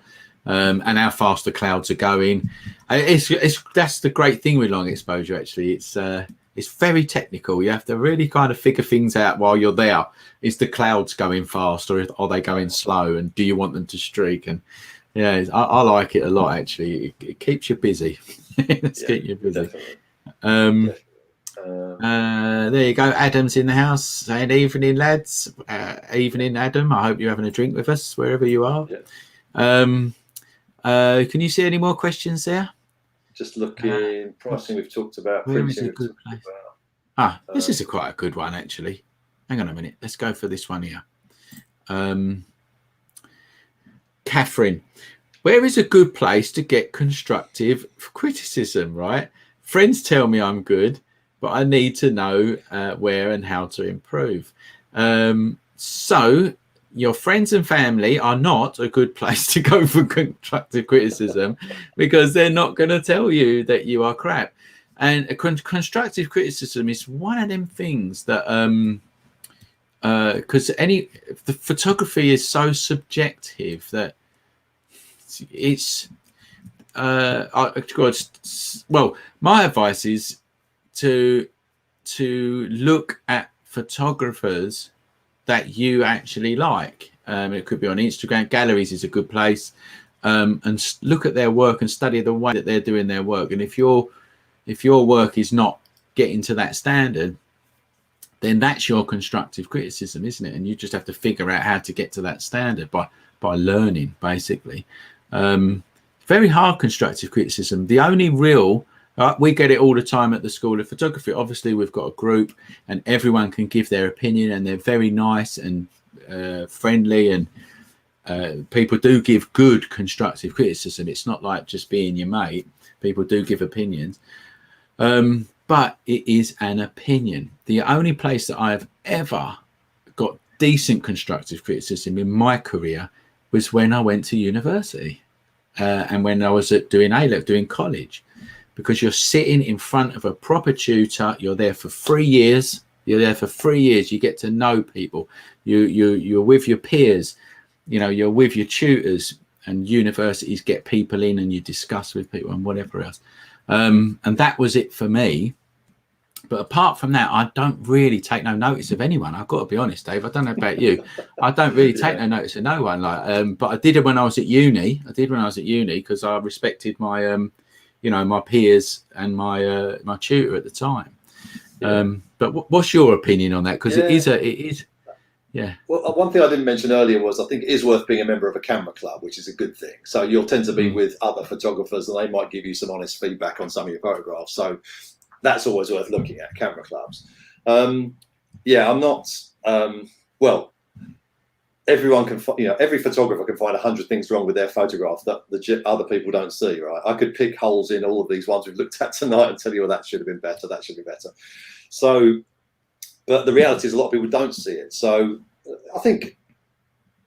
And how fast the clouds are going. That's the great thing with long exposure. Actually, it's very technical. You have to really kind of figure things out while you're there. Is the clouds going fast, or are they going slow? And do you want them to streak? And I like it a lot. Actually, it keeps you busy. Keep you busy. There you go. Adam's in the house saying evening, lads. Evening, Adam. I hope you're having a drink with us wherever you are. Can you see any more questions there? Just looking. Pricing we've talked about. Where is a good place? This is quite a good one, actually. Hang on a minute. Let's go for this one here. Catherine, where is a good place to get constructive criticism, right? Friends tell me I'm good, but I need to know where and how to improve. So your friends and family are not a good place to go for constructive criticism, because they're not going to tell you that you are crap. And constructive criticism is one of them things that, because the photography is so subjective that it's, well, my advice is to look at photographers that you actually like. It could be on Instagram. Galleries is a good place, and look at their work and study the way that they're doing their work. And if your work is not getting to that standard, then that's your constructive criticism, isn't it? And you just have to figure out how to get to that standard by learning, basically. Very hard constructive criticism. The only real we get it all the time at the School of Photography. Obviously, we've got a group and everyone can give their opinion, and they're very nice and friendly, and people do give good constructive criticism. It's not like just being your mate. People do give opinions, but it is an opinion. The only place that I've ever got decent constructive criticism in my career was when I went to university and when I was doing A-level, doing college. Because you're sitting in front of a proper tutor, you're there for 3 years. You get to know people. You're with your peers. You're with your tutors, and universities get people in, and you discuss with people and whatever else. And that was it for me. But apart from that, I don't really take no notice of anyone. I've got to be honest, Dave. I don't know about you. I don't really take no notice of no one. But I did it when I was at uni. Because I respected my my peers and my tutor at the time. But what's your opinion on that? Because it is. Well, one thing I didn't mention earlier was I think it is worth being a member of a camera club, which is a good thing. So you'll tend to be with other photographers, and they might give you some honest feedback on some of your photographs. So that's always worth looking at, camera clubs. I'm not. Everyone can, every photographer can find 100 things wrong with their photograph that the other people don't see, right? I could pick holes in all of these ones we've looked at tonight and tell you, that should have been better, that should be better. So, but the reality is a lot of people don't see it. So I think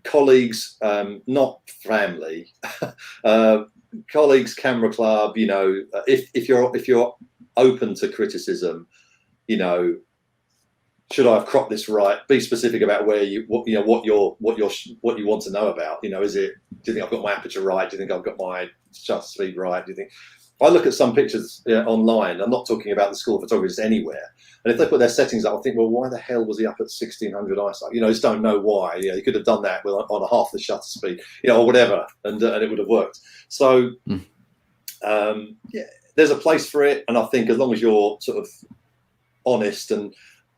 colleagues, not family, colleagues, camera club, if you're open to criticism, should I have cropped this right? Be specific about what you want to know about. Do you think I've got my aperture right? Do you think I've got my shutter speed right? Do you think? I look at some pictures online. I'm not talking about the School of Photography, just anywhere. And if they put their settings up, I think, well, why the hell was he up at 1600 ISO? I just don't know why. You could have done that on a half the shutter speed, or whatever, and it would have worked. So, there's a place for it, and I think as long as you're sort of honest, and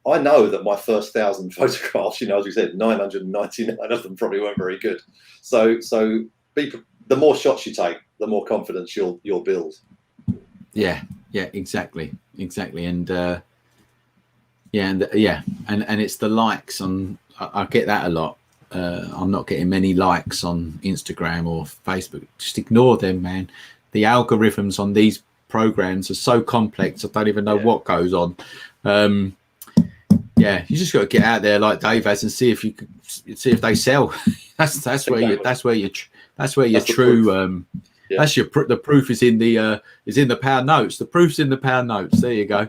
I know that my first 1,000 photographs, as we said, 999 of them probably weren't very good. So the more shots you take, the more confidence you'll build. Yeah, exactly, and and it's the likes on. I get that a lot. I'm not getting many likes on Instagram or Facebook. Just ignore them, man. The algorithms on these programs are so complex. I don't even know what goes on. Yeah, you just got to get out there like Dave has and see if you can see if they sell. that's where Exactly. you that's where your true that's the proof is in the pound notes. The proof's in the pound notes. There you go.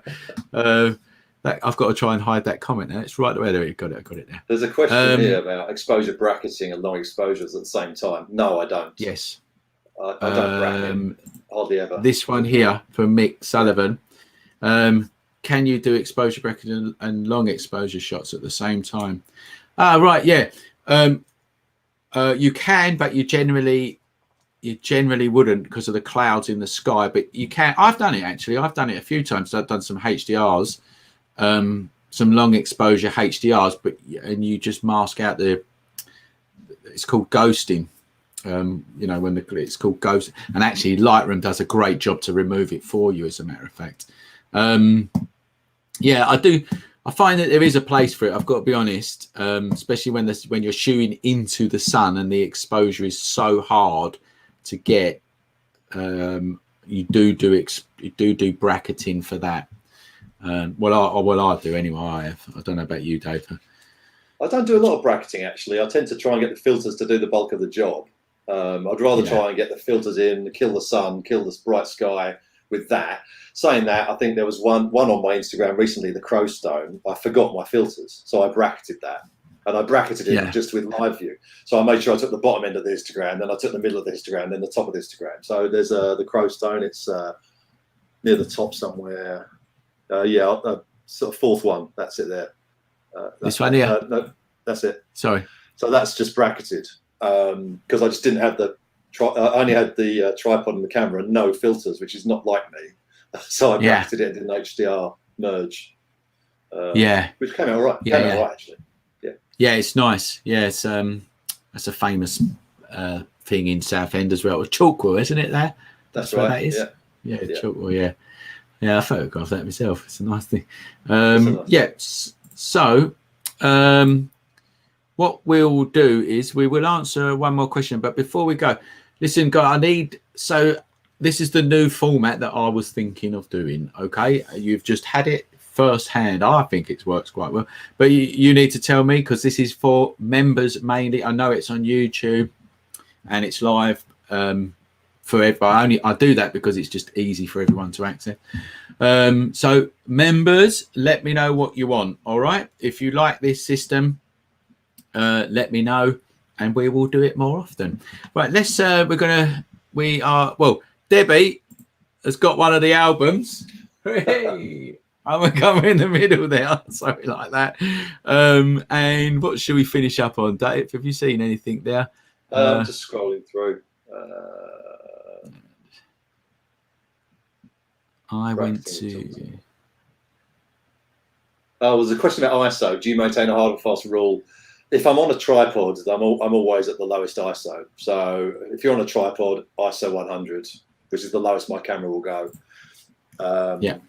I've got to try and hide that comment now. It's right there. I got it there. There's a question here about exposure bracketing and long exposures at the same time. No, I don't. Yes. I don't bracket hardly ever. This one here from Mick Sullivan. Can you do exposure bracketing and long exposure shots at the same time? Right, yeah. You can, but you generally wouldn't because of the clouds in the sky. But you can. I've done it actually. I've done it a few times. I've done some HDRs, some long exposure HDRs, and you just mask out it's called ghosting. When it's called ghost, and actually Lightroom does a great job to remove it for you, as a matter of fact. I find that there is a place for it. I've got to be honest, especially when you're shooting into the sun and the exposure is so hard to get. You do bracketing for that. I do anyway. I don't know about you, Dave. I don't do a lot of bracketing actually. I tend to try and get the filters to do the bulk of the job. I'd rather try and get the filters in, kill the sun, kill this bright sky with that. Saying that, I think there was one on my Instagram recently, the Crowstone. I forgot my filters, so I bracketed that. And I bracketed it just with live view. So I made sure I took the bottom end of the histogram, then I took the middle of the histogram, then the top of the histogram. So there's the Crowstone. It's near the top somewhere. Sort of fourth one. That's it there. This one here? No, that's it. Sorry. So that's just bracketed because I just didn't have I only had the tripod and the camera and no filters, which is not like me. So I bracketed it and did an HDR merge. Which came out all right. Came out all right, actually. Yeah, it's nice. Yeah, it's that's a famous thing in Southend as well. Chalkwell, isn't it? That's right. That is. Yeah, Chalkwell. Yeah, I photographed that myself. It's a nice thing. So what we'll do is we will answer one more question. But before we go, listen, guys, this is the new format that I was thinking of doing. Okay, you've just had it firsthand. I think it works quite well. But you need to tell me, because this is for members mainly. I know it's on YouTube and it's live for everybody. I do that because it's just easy for everyone to access. So members, let me know what you want. All right, if you like this system, let me know and we will do it more often. Right, let's Debbie has got one of the albums. Hey, I'm gonna come in the middle there, sorry like that. And what should we finish up on, Dave? Have you seen anything there? Just scrolling through. I went to. There's a question about ISO. Do you maintain a hard and fast rule? If I'm on a tripod, I'm always at the lowest ISO. So if you're on a tripod, ISO 100, which is the lowest my camera will go. But you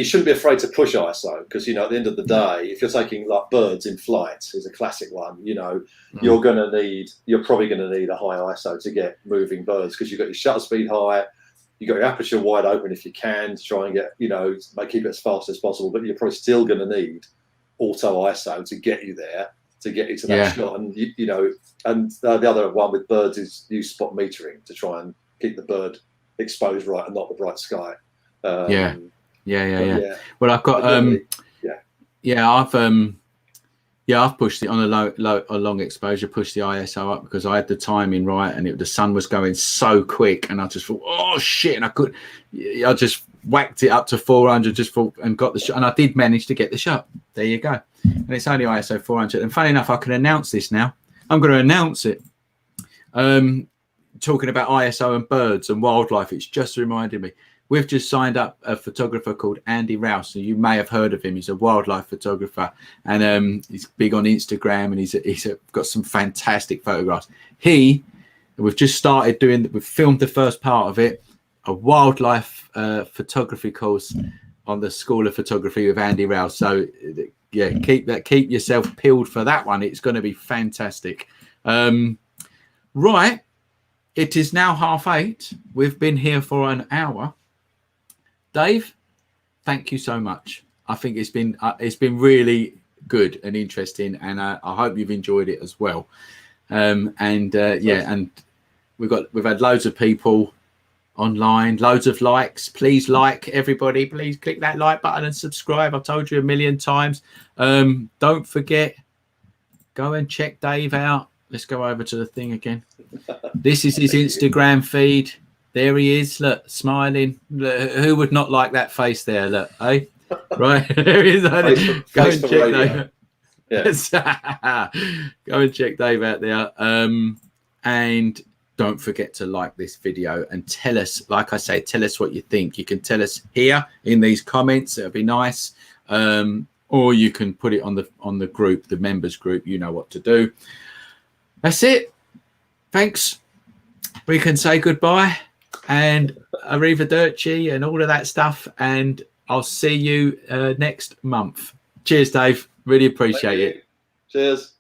shouldn't be afraid to push ISO because at the end of the day, if you're taking like birds in flight, is a classic one. You're probably going to need a high ISO to get moving birds because you've got your shutter speed high. You've got your aperture wide open if you can to try and get, keep it as fast as possible, but you're probably still going to need auto ISO to get you there, to get you to that shot. And, and the other one with birds is use spot metering to try and keep the bird exposed right and not the bright sky. Well, I've got, I've pushed it on a long exposure, pushed the ISO up because I had the timing right and the sun was going so quick and I just thought, oh shit, and I just whacked it up to 400 and got the shot, and I did manage to get the shot. There you go. And it's only ISO 400. And funny enough, I can announce this now. I'm going to announce it. Talking about ISO and birds and wildlife, it's just reminded me. We've just signed up a photographer called Andy Rouse. So you may have heard of him. He's a wildlife photographer and he's big on Instagram and he's got some fantastic photographs. We've just started we've filmed the first part of it, a wildlife photography course on the School of Photography with Andy Rouse. So yeah, keep yourself peeled for that one. It's going to be fantastic. Right, it is now 8:30. We've been here for an hour. Dave, thank you so much. I think it's been really good and interesting, and I hope you've enjoyed it as well. And we've had loads of people online, loads of likes. Please like, everybody. Please click that like button and subscribe. I've told you a million times. Don't forget, go and check Dave out. Let's go over to the thing again. This is his Instagram feed. There he is. Look, smiling. Look, who would not like that face there? Look, eh? Right. There he is. Go and check Dave. Yeah. Go and check Dave out there. And don't forget to like this video and tell us, like I say, tell us what you think. You can tell us here in these comments. It'll be nice. Or you can put it on the group, the members group. You know what to do. That's it. Thanks. We can say goodbye and arrivederci and all of that stuff. And I'll see you next month. Cheers, Dave. Really appreciate it. Cheers.